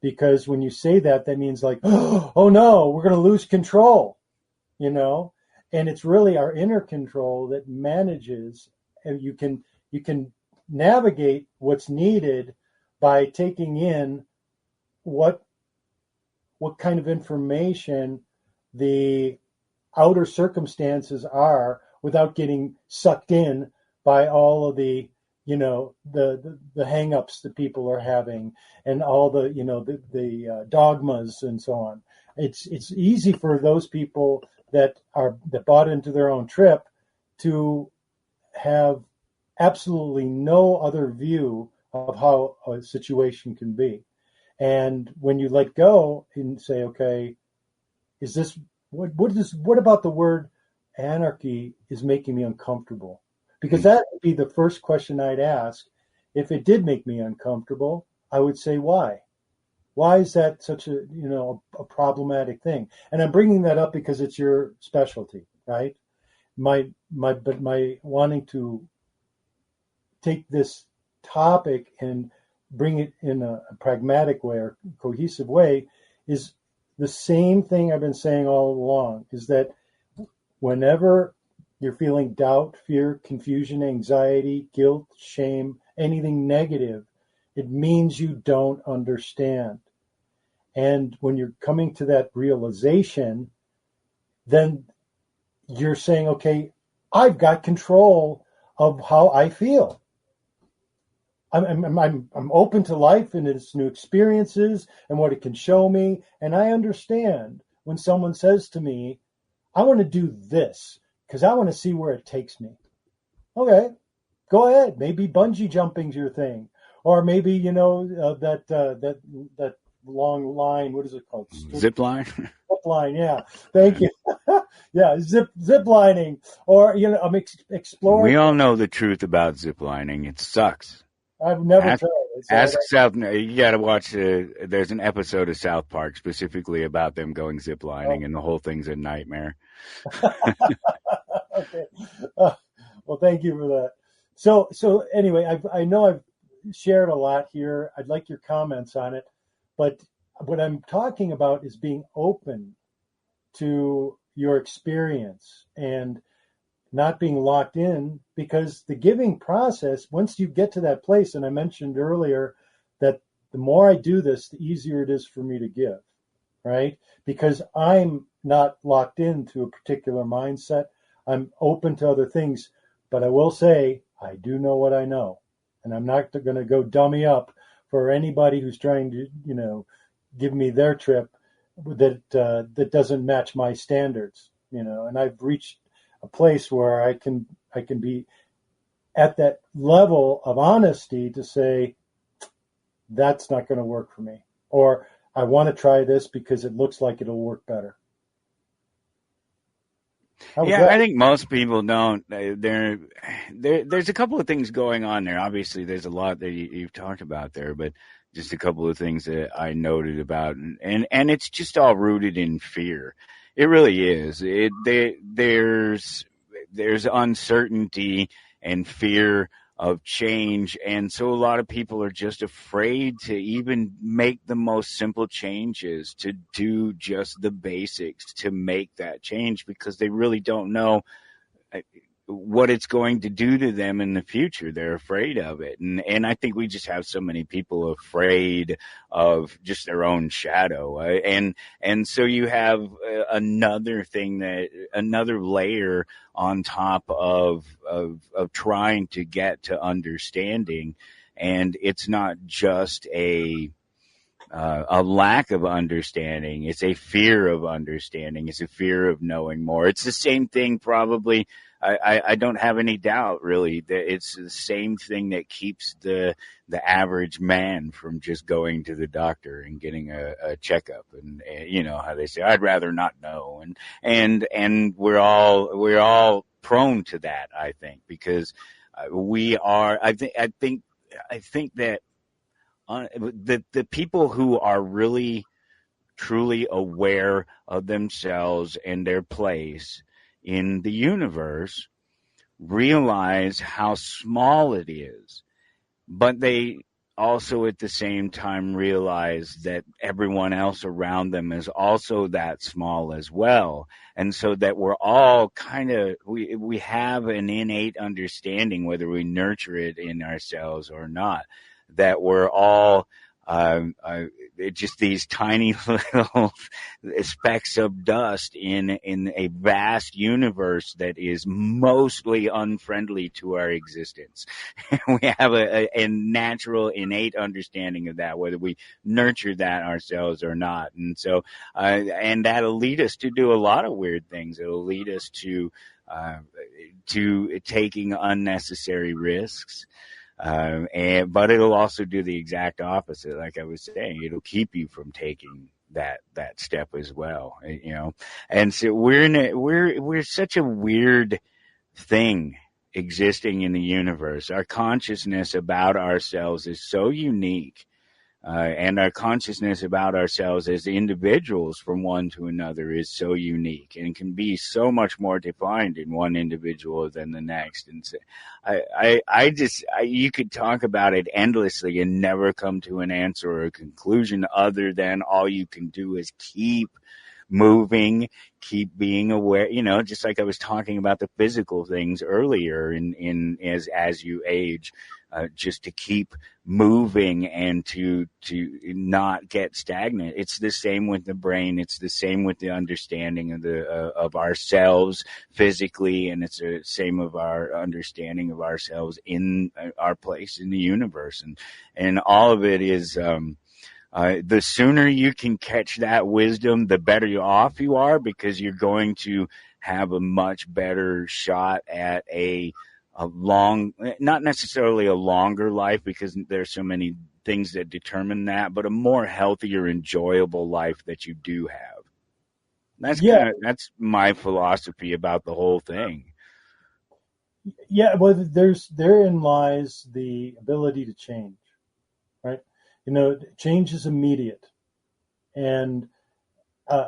because when you say that means like, oh no, we're going to lose control, and it's really our inner control that manages, and you can navigate what's needed by taking in what kind of information the outer circumstances are without getting sucked in by all of the the hang-ups that people are having, and all the the dogmas and so on. It's easy for those people that bought into their own trip to have absolutely no other view of how a situation can be. And when you let go and say, okay, is this what about the word anarchy is making me uncomfortable? Because that would be the first question I'd ask. If it did make me uncomfortable, I would say, why? Why is that such a problematic thing? And I'm bringing that up because it's your specialty, right? My wanting to take this topic and bring it in a pragmatic way or cohesive way is the same thing I've been saying all along, is that whenever you're feeling doubt, fear, confusion, anxiety, guilt, shame, anything negative, it means you don't understand. And when you're coming to that realization, then you're saying, okay, I've got control of how I feel. I'm open to life and its new experiences and what it can show me. And I understand when someone says to me, I want to do this because I want to see where it takes me. Okay, go ahead. Maybe bungee jumping's your thing. Or maybe, that long line, what is it called? Zip line? Zip line, yeah. Thank you. Yeah, zip lining. Or, I'm exploring. We all know the truth about zip lining. It sucks. I've never tried it. Ask South. You got to watch. There's an episode of South Park specifically about them going zip lining, and the whole thing's a nightmare. Okay. Well, thank you for that. So anyway, I know I've shared a lot here. I'd like your comments on it, but what I'm talking about is being open to your experience and not being locked in, because the giving process, once you get to that place, and I mentioned earlier that the more I do this, the easier it is for me to give, right? Because I'm not locked into a particular mindset. I'm open to other things, but I will say I do know what I know, and I'm not going to go dummy up for anybody who's trying to, give me their trip that doesn't match my standards, and I've reached a place where I can be at that level of honesty to say, that's not going to work for me, or I want to try this because it looks like it'll work better. I think most people don't. There's a couple of things going on there. Obviously, there's a lot that you've talked about there, but just a couple of things that I noted about, and it's just all rooted in fear. It really is. there's uncertainty and fear of change. And so a lot of people are just afraid to even make the most simple changes, to do just the basics, to make that change, because they really don't know what it's going to do to them in the future. They're afraid of it. And I think we just have so many people afraid of just their own shadow. And so you have another layer on top of trying to get to understanding. And it's not just a lack of understanding. It's a fear of understanding. It's a fear of knowing more. It's the same thing, probably. I don't have any doubt, really, that it's the same thing that keeps the average man from just going to the doctor and getting a checkup. And you know how they say, I'd rather not know. And we're all prone to that, I think, because we are. I think that the people who are really truly aware of themselves and their place in the universe realize how small it is, but they also at the same time realize that everyone else around them is also that small as well. And so that we're all kind of, we have an innate understanding, whether we nurture it in ourselves or not, that we're all just these tiny little specks of dust in a vast universe that is mostly unfriendly to our existence. We have a natural, innate understanding of that, whether we nurture that ourselves or not. And so, and that'll lead us to do a lot of weird things. It'll lead us to taking unnecessary risks. But it'll also do the exact opposite. Like I was saying, it'll keep you from taking that step as well, you know? And so we're such a weird thing existing in the universe. Our consciousness about ourselves is so unique. And our consciousness about ourselves as individuals from one to another is so unique and can be so much more defined in one individual than the next. And so you could talk about it endlessly and never come to an answer or a conclusion, other than all you can do is keep moving, keep being aware, you know, just like I was talking about the physical things earlier as you age, just to keep moving and to not get stagnant. It's the same with the brain. It's the same with the understanding of ourselves physically, and it's the same of our understanding of ourselves in our place in the universe. And all of it is, the sooner you can catch that wisdom, the better off you are, because you're going to have a much better shot at a long, not necessarily a longer life, because there's so many things that determine that, but a more healthier, enjoyable life that you do have. That's my philosophy about the whole thing. Yeah, well, therein lies the ability to change, right? You know, change is immediate. And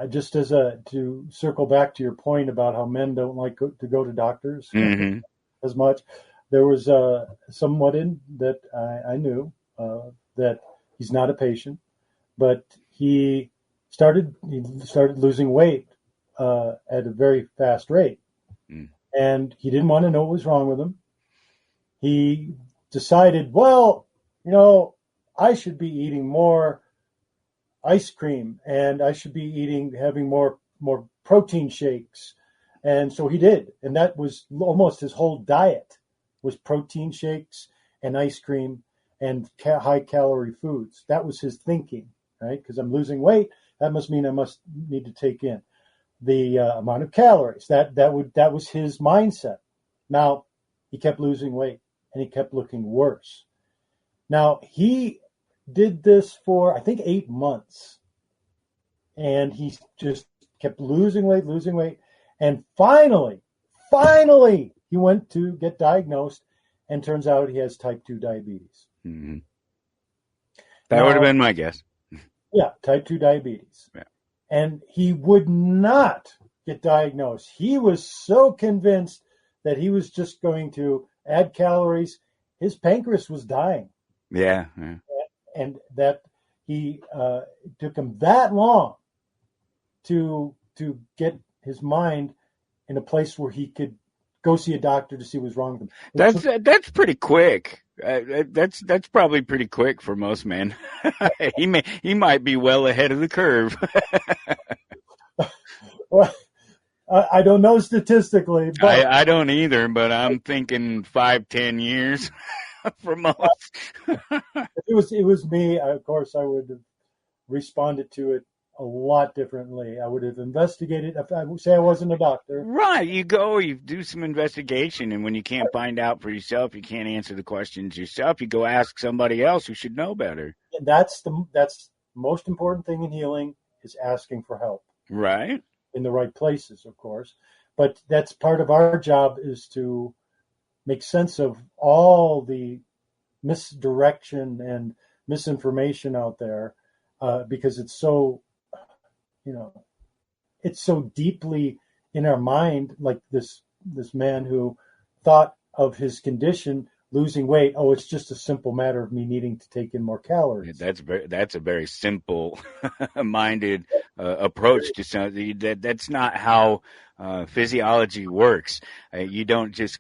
just to circle back to your point about how men don't like to go to doctors as much, there was someone that I knew that he's not a patient, but he started losing weight at a very fast rate. And he didn't want to know what was wrong with him. He decided, well, you know, I should be eating more ice cream, and I should be having more protein shakes. And so he did. And that was almost his whole diet, was protein shakes and ice cream and high calorie foods. That was his thinking, right? Because I'm losing weight. That must mean I must need to take in the amount of calories. That was his mindset. Now he kept losing weight and he kept looking worse. Now he did this for, I think, 8 months, and he just kept losing weight. And finally, he went to get diagnosed, and turns out he has type 2 diabetes. Mm-hmm. That would have been my guess. Yeah, type 2 diabetes. Yeah. And he would not get diagnosed. He was so convinced that he was just going to add calories. His pancreas was dying. Yeah. And that he took him that long to get his mind in a place where he could go see a doctor to see what's wrong with him. That's pretty quick. That's probably pretty quick for most men. he might be well ahead of the curve. Well, I don't know statistically, but I don't either. But I'm thinking 5-10 years for most. If it was me, of course, I would have responded to it a lot differently. I would have investigated. If I would say I wasn't a doctor, right? You do some investigation, and when you can't find out for yourself, you can't answer the questions yourself. You go ask somebody else who should know better. And that's the most important thing in healing is asking for help. Right. In the right places, of course. But that's part of our job is to make sense of all the misdirection and misinformation out there, because it's so, it's so deeply in our mind. Like this man who thought of his condition, losing weight. Oh, it's just a simple matter of me needing to take in more calories. That's a very simple minded approach to something. That's not how physiology works. You don't just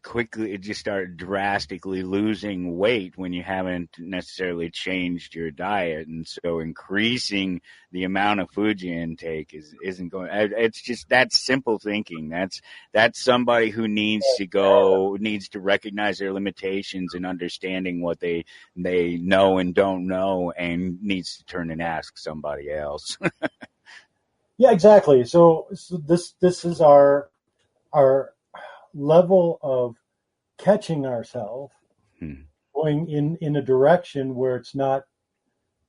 start drastically losing weight when you haven't necessarily changed your diet, and so increasing the amount of food you intake isn't going. It's just that simple thinking. That's somebody who needs to recognize their limitations and understanding what they know and don't know, and needs to turn and ask somebody else. Yeah, exactly. So this is our level of catching ourselves going in a direction where it's not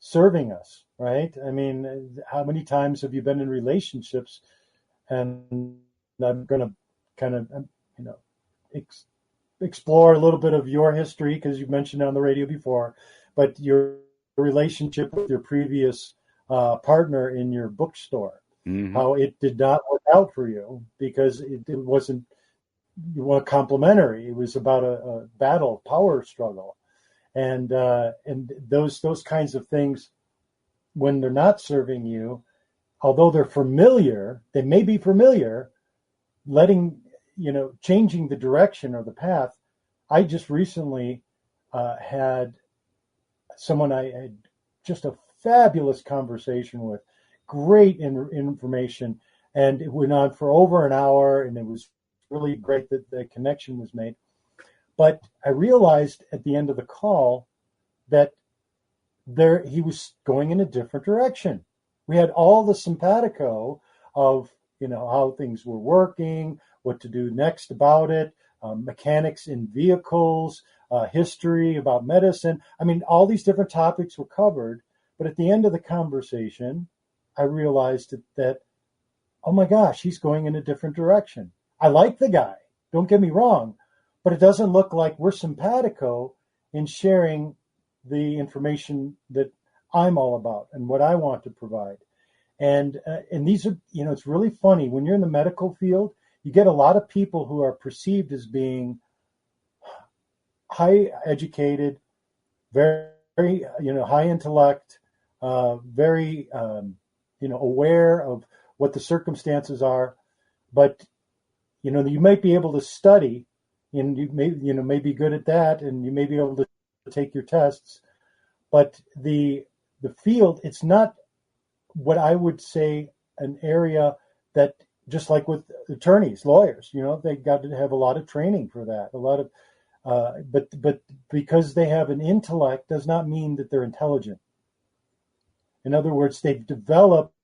serving us, right? I mean, how many times have you been in relationships? And I'm going to kind of, explore a little bit of your history, because you mentioned it on the radio before, but your relationship with your previous partner in your bookstore. Mm-hmm. How it did not work out for you because it wasn't complementary. It was about a battle, power struggle, and those kinds of things, when they're not serving you, although they're familiar, they may be familiar. Changing the direction or the path. I just recently had someone I had just a fabulous conversation with. Great information, and it went on for over an hour, and it was really great that the connection was made. But I realized at the end of the call that he was going in a different direction. We had all the simpatico of how things were working, what to do next about it, mechanics in vehicles, history about medicine. I mean, all these different topics were covered, but at the end of the conversation, I realized that, oh my gosh, he's going in a different direction. I like the guy, don't get me wrong, but it doesn't look like we're simpatico in sharing the information that I'm all about and what I want to provide. And these are, it's really funny when you're in the medical field, you get a lot of people who are perceived as being high educated, very, high intellect, very, aware of what the circumstances are, but, you might be able to study and you may be good at that and you may be able to take your tests, but the field, it's not what I would say an area that, just like with attorneys, lawyers, they got to have a lot of training for that, a lot of, but because they have an intellect does not mean that they're intelligent. In other words, they've developed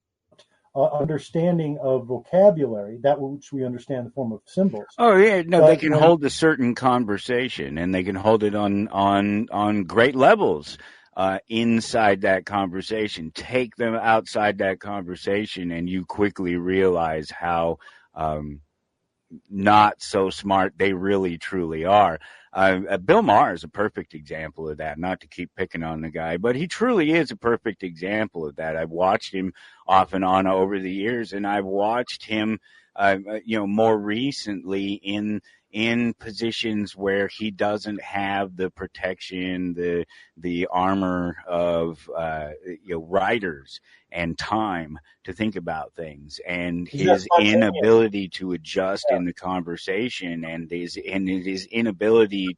understanding of vocabulary, that which we understand in the form of symbols. Oh yeah, no, they can hold a certain conversation, and they can hold it on great levels inside that conversation. Take them outside that conversation, and you quickly realize how not so smart they really truly are. Bill Maher is a perfect example of that, not to keep picking on the guy, but he truly is a perfect example of that. I've watched him off and on over the years, and I've watched him, more recently in in positions where he doesn't have the protection, the armor of writers and time to think about things, and his inability to adjust in the conversation, and his inability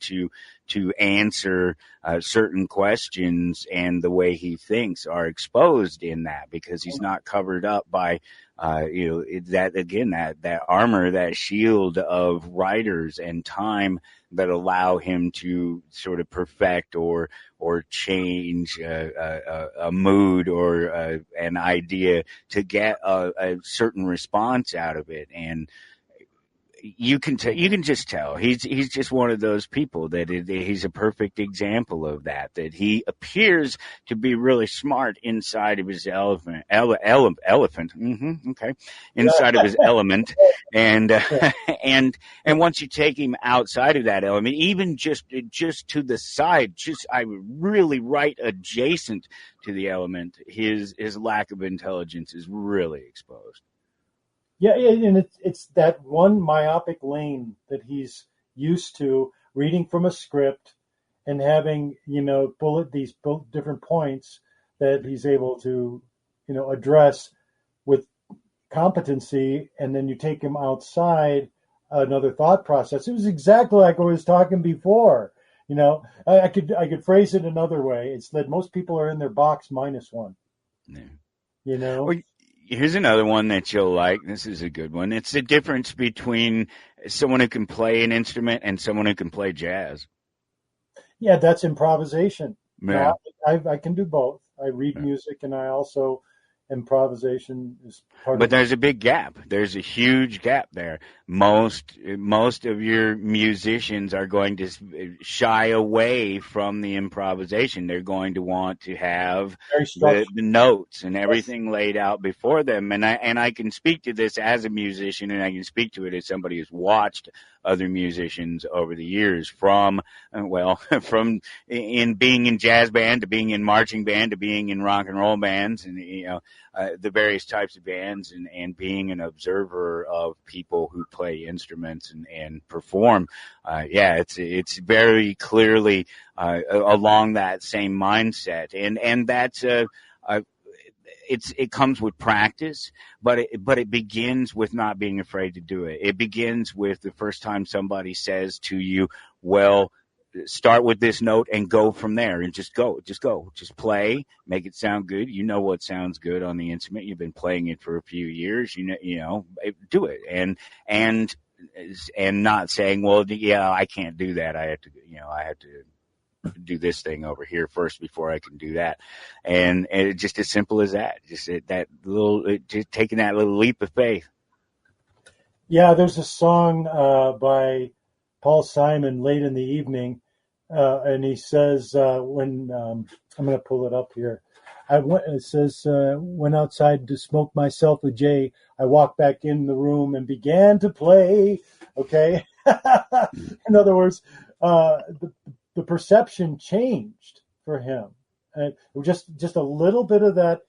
to answer certain questions, and the way he thinks are exposed in that, because he's not covered up by that armor, that shield of writers and time that allow him to sort of perfect or change a mood or an idea to get a certain response out of it. And you can just tell he's just one of those people that he's a perfect example of that he appears to be really smart inside of his elephant, inside of his element, and once you take him outside of that element, even just to the side, really right adjacent to the element, his lack of intelligence is really exposed. Yeah, and it's that one myopic lane that he's used to, reading from a script and having, these different points that he's able to, address with competency, and then you take him outside another thought process. It was exactly like I was talking before. I could phrase it another way. It's that most people are in their box -1. Yeah. Well, here's another one that you'll like. This is a good one. It's the difference between someone who can play an instrument and someone who can play jazz. Yeah, that's improvisation. Yeah. I can do both. I read music, and I also improvisation is part of it. But there's a big gap. There's a huge gap there. Most of your musicians are going to shy away from the improvisation. They're going to want to have the notes and everything laid out before them. And I can speak to this as a musician, and I can speak to it as somebody who's watched other musicians over the years, from in being in jazz band to being in marching band to being in rock and roll bands, and the various types of bands, and being an observer of people who play instruments and perform. It's very clearly along that same mindset, and that's it comes with practice, but it begins with not being afraid to do it. It begins with the first time somebody says to you, well, start with this note and go from there, and just play, make it sound good. You know what sounds good on the instrument. You've been playing it for a few years. Do it, and not saying, well, yeah, I can't do that. I have to do this thing over here first before I can do that. And it's just as simple as that. Just taking that little leap of faith. Yeah, there's a song by Paul Simon, Late in the Evening, and he says, when I'm going to pull it up here. It says, went outside to smoke myself a J. I walked back in the room and began to play. Okay. In other words, the perception changed for him. And just a little bit of that.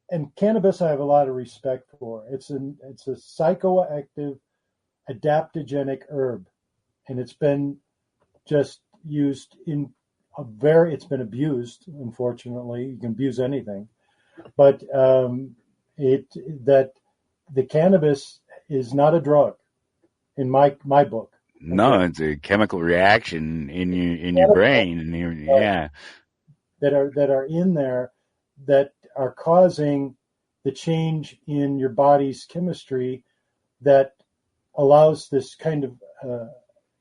And cannabis, I have a lot of respect for. It's a psychoactive, adaptogenic herb. And it's been just used it's been abused, unfortunately. You can abuse anything. But that the cannabis is not a drug in my book. No, it's a chemical reaction in your brain, and that are in there that are causing the change in your body's chemistry that allows this kind of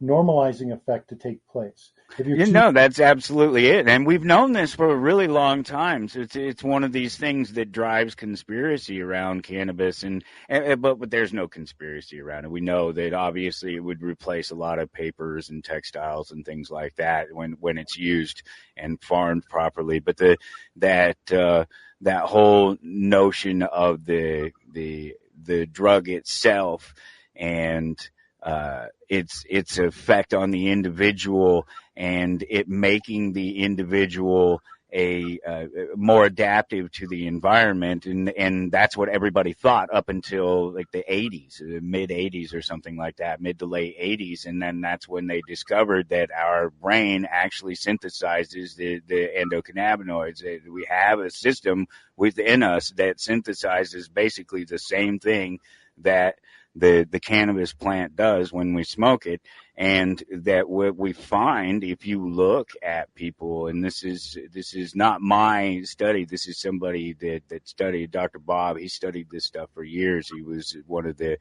normalizing effect to take place. That's absolutely it. And we've known this for a really long time. So it's one of these things that drives conspiracy around cannabis, but there's no conspiracy around it. We know that obviously it would replace a lot of papers and textiles and things like that when it's used and farmed properly. But that whole notion of the drug itself and its effect on the individual, and it making the individual more adaptive to the environment, and that's what everybody thought up until like the 80s, mid 80s or something like that, mid to late 80s, and then that's when they discovered that our brain actually synthesizes the endocannabinoids. We have a system within us that synthesizes basically the same thing that the cannabis plant does when we smoke it. And that what we find, if you look at people, and this is not my study, this is somebody that studied, Dr. Bob. He studied this stuff for years. He was one of the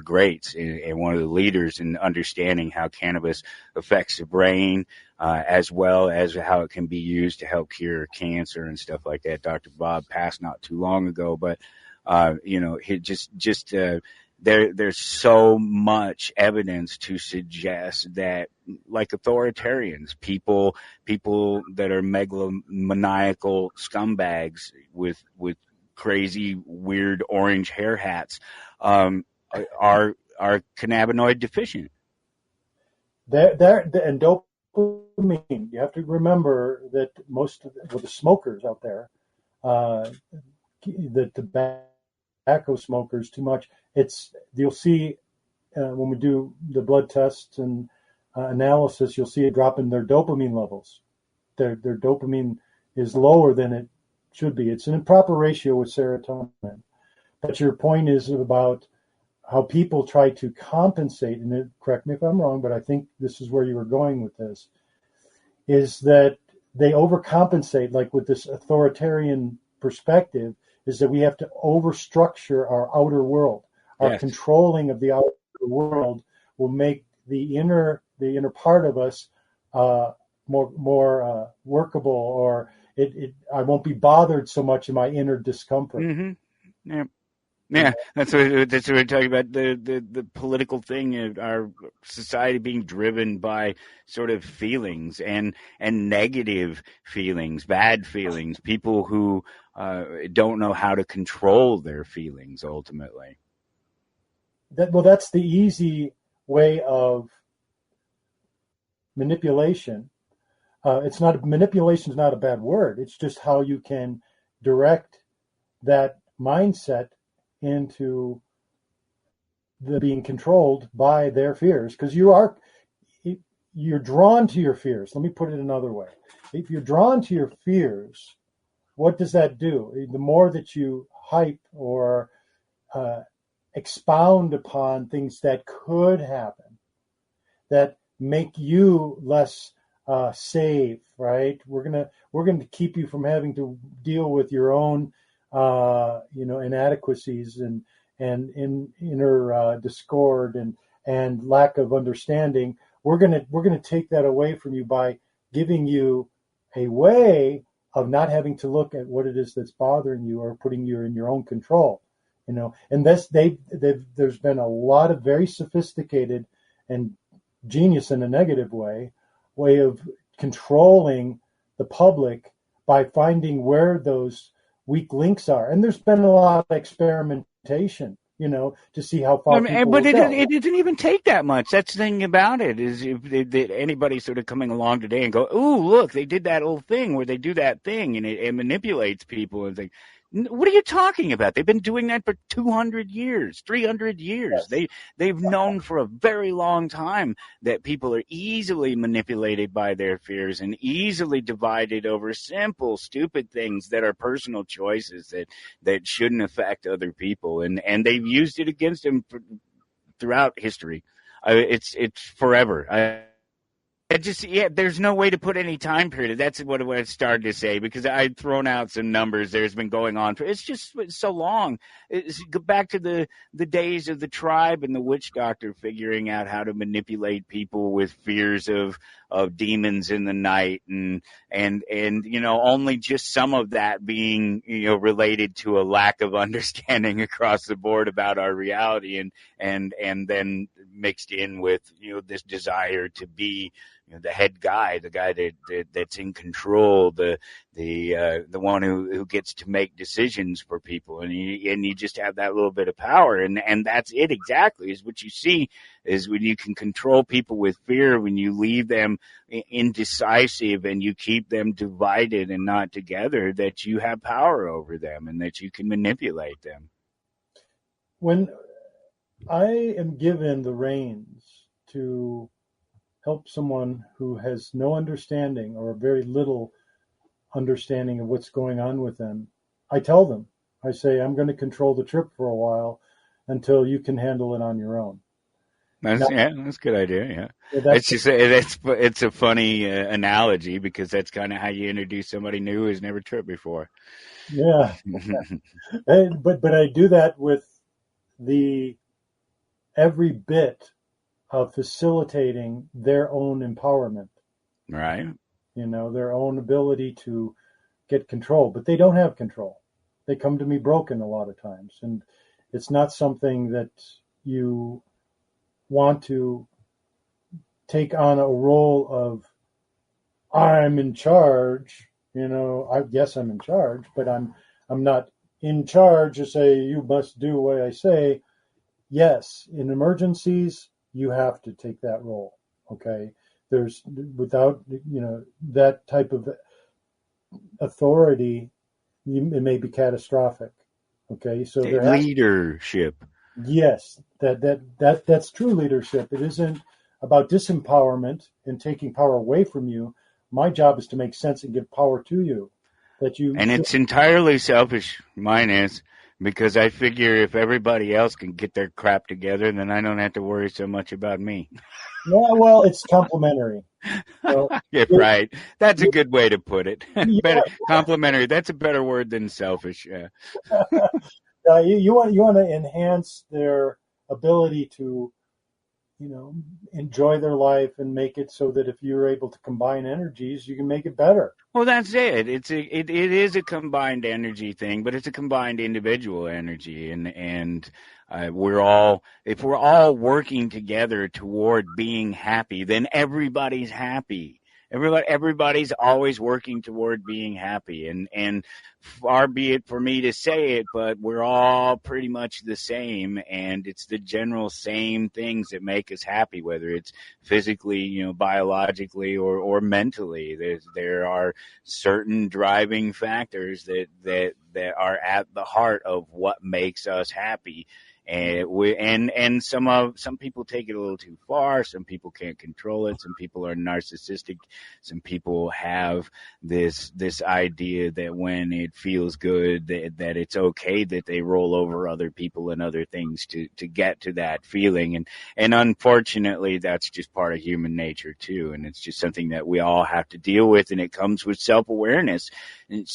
greats and one of the leaders in understanding how cannabis affects the brain, as well as how it can be used to help cure cancer and stuff like that. Dr. Bob passed not too long ago, but he there's so much evidence to suggest that, like authoritarians, people that are megalomaniacal scumbags with crazy, weird orange hair hats, are cannabinoid deficient. And dopamine. You have to remember that most of the smokers out there, the tobacco smokers, too much. You'll see when we do the blood tests and analysis, you'll see a drop in their dopamine levels. Their dopamine is lower than it should be. It's an improper ratio with serotonin. But your point is about how people try to compensate, and correct me if I'm wrong, but I think this is where you were going with this, is that they overcompensate, like with this authoritarian perspective, is that we have to overstructure our outer world. Our Yes. controlling of the outer world will make the inner part of us more workable, or I won't be bothered so much in my inner discomfort. Mm-hmm. Yeah, that's what we're talking about. The political thing of our society being driven by sort of feelings and negative feelings, bad feelings. People who don't know how to control their feelings ultimately. That's the easy way of manipulation. Manipulation is not a bad word. It's just how you can direct that mindset into the being controlled by their fears, because you're drawn to your fears. Let me put it another way. If you're drawn to your fears, what does that do? The more that you hype or expound upon things that could happen, that make you less safe, right? We're gonna keep you from having to deal with your own inadequacies and inner discord and lack of understanding. We're gonna take that away from you by giving you a way of not having to look at what it is that's bothering you or putting you in your own control. And there's been a lot of very sophisticated and genius in a negative way of controlling the public by finding where those weak links are. And there's been a lot of experimentation, to see how far people But will go. it doesn't even take that much. That's the thing about it, is if anybody sort of coming along today and go, "Ooh, look, they did that old thing where they do that thing," and it manipulates people and think, what are you talking about? They've been doing that for 200 years, 300 years. Yes. They've known for a very long time that people are easily manipulated by their fears and easily divided over simple, stupid things that are personal choices that shouldn't affect other people. And they've used it against them throughout history. It's forever. There's no way to put any time period. That's what I started to say, because I'd thrown out some numbers. There's been going on for, it's just so long. Go back to the days of the tribe and the witch doctor figuring out how to manipulate people with fears of demons in the night and only just some of that being, related to a lack of understanding across the board about our reality and then mixed in with, this desire to be, the head guy, the guy that's in control, the one who gets to make decisions for people, and you just have that little bit of power, and that's it exactly. Is what you see is when you can control people with fear, when you leave them indecisive and you keep them divided and not together, that you have power over them and that you can manipulate them. When I am given the reins to help someone who has no understanding or very little understanding of what's going on with them, I tell them, I say, I'm going to control the trip for a while until you can handle it on your own. That's a good idea. Yeah, it's a funny analogy, because that's kind of how you introduce somebody new who's never tripped before. Yeah, but I do that with every bit of facilitating their own empowerment. Right. Their own ability to get control, but they don't have control. They come to me broken a lot of times, and it's not something that you want to take on a role of, I'm in charge. I guess I'm in charge, but I'm not in charge to say, you must do what I say. Yes, in emergencies, you have to take that role. Okay. Without, that type of authority, it may be catastrophic. Okay. So leadership. Yes, that's true leadership. It isn't about disempowerment and taking power away from you. My job is to make sense and give power to you. And it's entirely selfish. Mine is, because I figure if everybody else can get their crap together, then I don't have to worry so much about me. Yeah, well, it's complementary. So, yeah, right. That's a good way to put it. Better, complementary. That's a better word than selfish. Yeah. You want to enhance their ability to, enjoy their life and make it so that if you're able to combine energies, you can make it better. Well, that's it. It is a combined energy thing, but it's a combined individual energy, and if we're all working together toward being happy, then everybody's happy. Everybody's always working toward being happy, and far be it for me to say it, but we're all pretty much the same, and it's the general same things that make us happy, whether it's physically, biologically, or mentally. There are certain driving factors that are at the heart of what makes us happy. And some people take it a little too far. Some people can't control it. Some people are narcissistic. Some people have this idea that when it feels good, that it's okay that they roll over other people and other things to get to that feeling. And unfortunately, that's just part of human nature too. And it's just something that we all have to deal with. And it comes with self-awareness and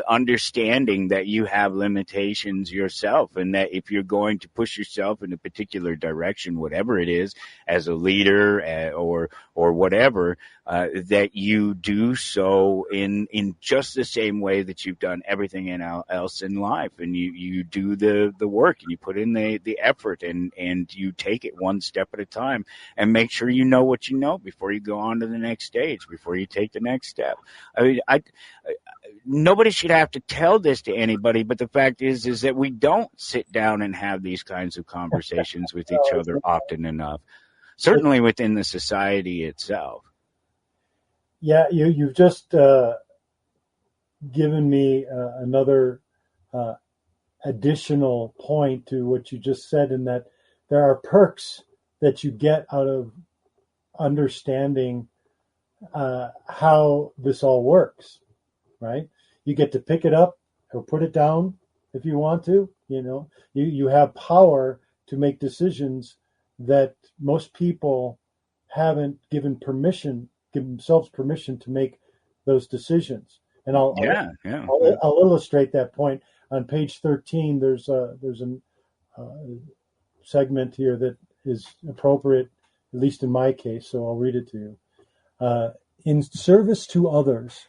understanding that you have limitations yourself, and that if you're going to push yourself in a particular direction, whatever it is, as a leader or whatever, that you do so in just the same way that you've done everything else in life, and you do the work, and you put in the effort, and you take it one step at a time, and make sure you know what you know before you go on to the next stage, before you take the next step. I mean, nobody should have to tell this to anybody, but the fact is that we don't sit down and have these kinds of conversations with each other often enough, certainly within the society itself. Yeah, you've just given me another additional point to what you just said, in that there are perks that you get out of understanding how this all works, right? You get to pick it up or put it down if you want to. You have power to make decisions that most people haven't given themselves permission to make those decisions. And I'll illustrate that point on page 13. There's a segment here that is appropriate, at least in my case, so I'll read it to you. In service to others,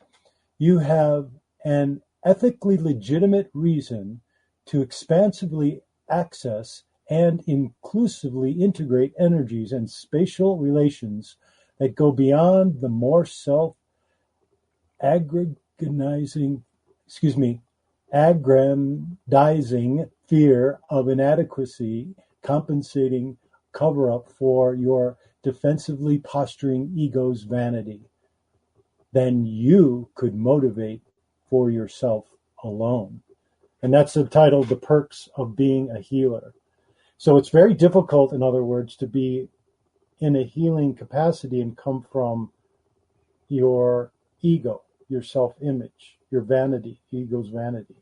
you have an ethically legitimate reason to expansively access and inclusively integrate energies and spatial relations that go beyond the more aggrandizing fear of inadequacy, compensating cover-up for your defensively posturing ego's vanity. Then you could motivate for yourself alone. And that's subtitled The Perks of Being a Healer. So it's very difficult, in other words, to be in a healing capacity and come from your ego, your self-image, your vanity, ego's vanity.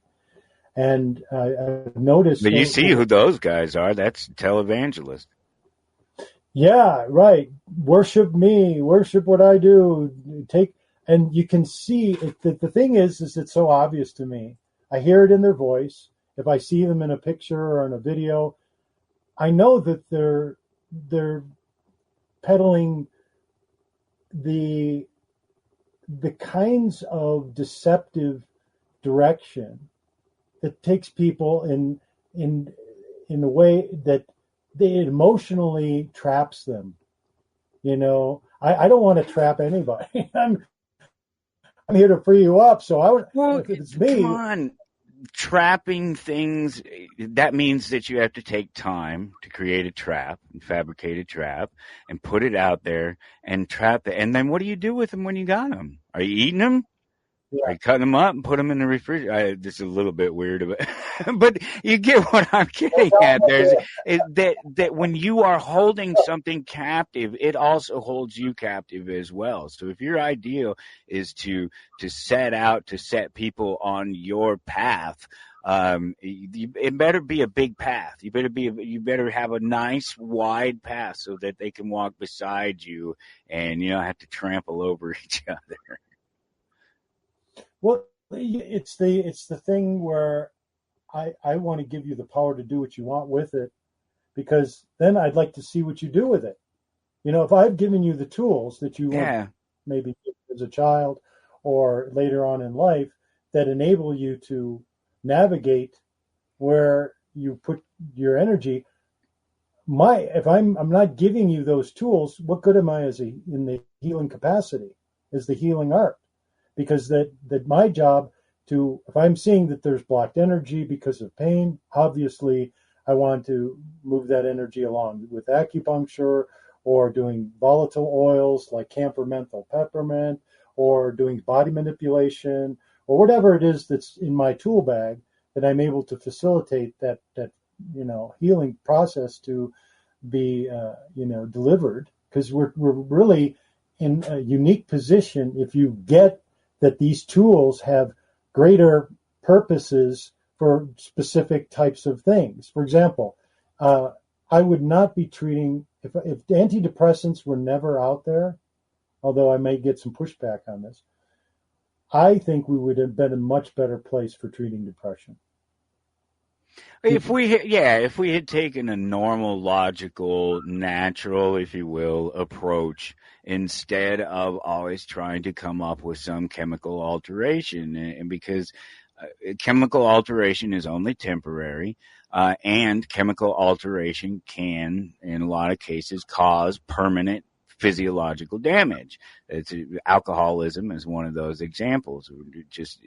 And I've noticed... But you see who those guys are. That's televangelist. Yeah, right. Worship me. Worship what I do. And you can see, the thing is it's so obvious to me. I hear it in their voice. If I see them in a picture or in a video, I know that they're peddling the kinds of deceptive direction that takes people in a way that it emotionally traps them. You know, I don't want to trap anybody. I'm here to free you up. So if it's me. Come on. Trapping things, that means that you have to take time to create a trap and fabricate a trap and put it out there and trap it. And then what do you do with them when you got them? Are you eating them? Yeah. Are you cutting them up and put them in the refrigerator? This is a little bit weird, but you get what I'm getting at. That when you are holding something captive, it also holds you captive as well. So if your ideal is to set out to set people on your path, it better be a big path. You better have a nice wide path so that they can walk beside you and you don't have to trample over each other. Well, it's the thing where I want to give you the power to do what you want with it, because then I'd like to see what you do with it. You know, if I've given you the tools that you want, maybe as a child or later on in life, that enable you to navigate where you put your energy. If I'm not giving you those tools, what good am I in the healing capacity, as the healing art? Because that my job if I'm seeing that there's blocked energy because of pain, obviously I want to move that energy along with acupuncture or doing volatile oils like camphor menthol peppermint, or doing body manipulation, or whatever it is that's in my tool bag that I'm able to facilitate that healing process to be delivered. Because we're really in a unique position if you get that these tools have greater purposes for specific types of things. For example, I would not be treating, if antidepressants were never out there, although I may get some pushback on this, I think we would have been in a much better place for treating depression. If we had taken a normal, logical, natural, if you will, approach instead of always trying to come up with some chemical alteration, and because chemical alteration is only temporary, and chemical alteration can, in a lot of cases, cause permanent physiological damage. Alcoholism is one of those examples. Just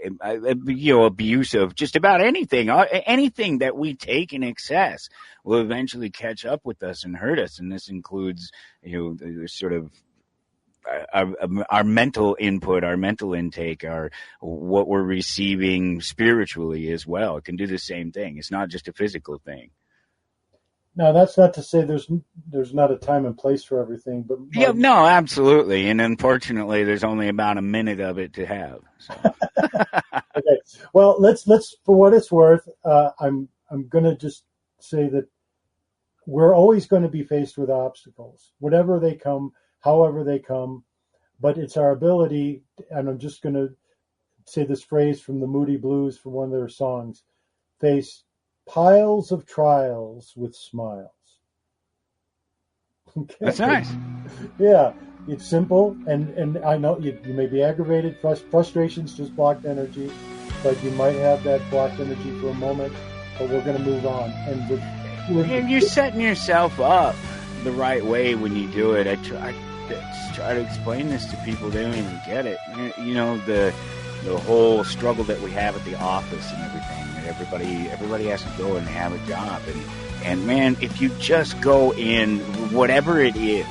abuse of just about anything. Anything that we take in excess will eventually catch up with us and hurt us. And this includes, sort of our mental input, our mental intake, what we're receiving spiritually as well. It can do the same thing. It's not just a physical thing. Now, that's not to say there's not a time and place for everything, but no, absolutely, and unfortunately, there's only about a minute of it to have. So. Okay, well, let's for what it's worth, I'm going to just say that we're always going to be faced with obstacles, whatever they come, however they come, but it's our ability, and I'm just going to say this phrase from the Moody Blues from one of their songs: face piles of trials with smiles. Okay. That's nice. Yeah, it's simple, and I know you may be aggravated. Frustration's just blocked energy, but you might have that blocked energy for a moment, but we're going to move on. And And you're setting yourself up the right way when you do it. I try to explain this to people. They don't even get it. You know, the whole struggle that we have at the office and everything. Everybody has to go and have a job. And man, if you just go in, whatever it is,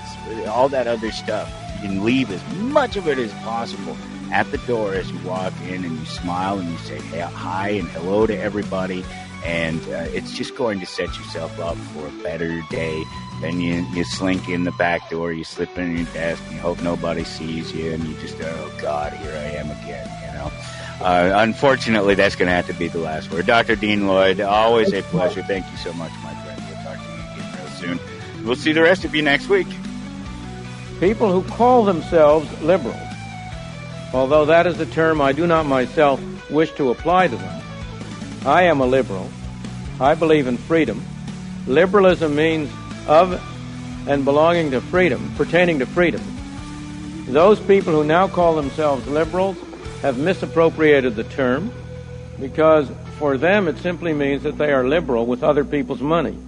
all that other stuff, you can leave as much of it as possible at the door as you walk in, and you smile and you say hi and hello to everybody. And it's just going to set yourself up for a better day. Then you slink in the back door, you slip in your desk, and you hope nobody sees you, and you just, oh God, here I am again, you know. Unfortunately, that's going to have to be the last word. Dr. Dean Lloyd, always a pleasure. Thank you so much, my friend. We'll talk to you again real soon. We'll see the rest of you next week. People who call themselves liberals, although that is a term I do not myself wish to apply to them. I am a liberal. I believe in freedom. Liberalism means of and belonging to freedom, pertaining to freedom. Those people who now call themselves liberals have misappropriated the term, because for them it simply means that they are liberal with other people's money.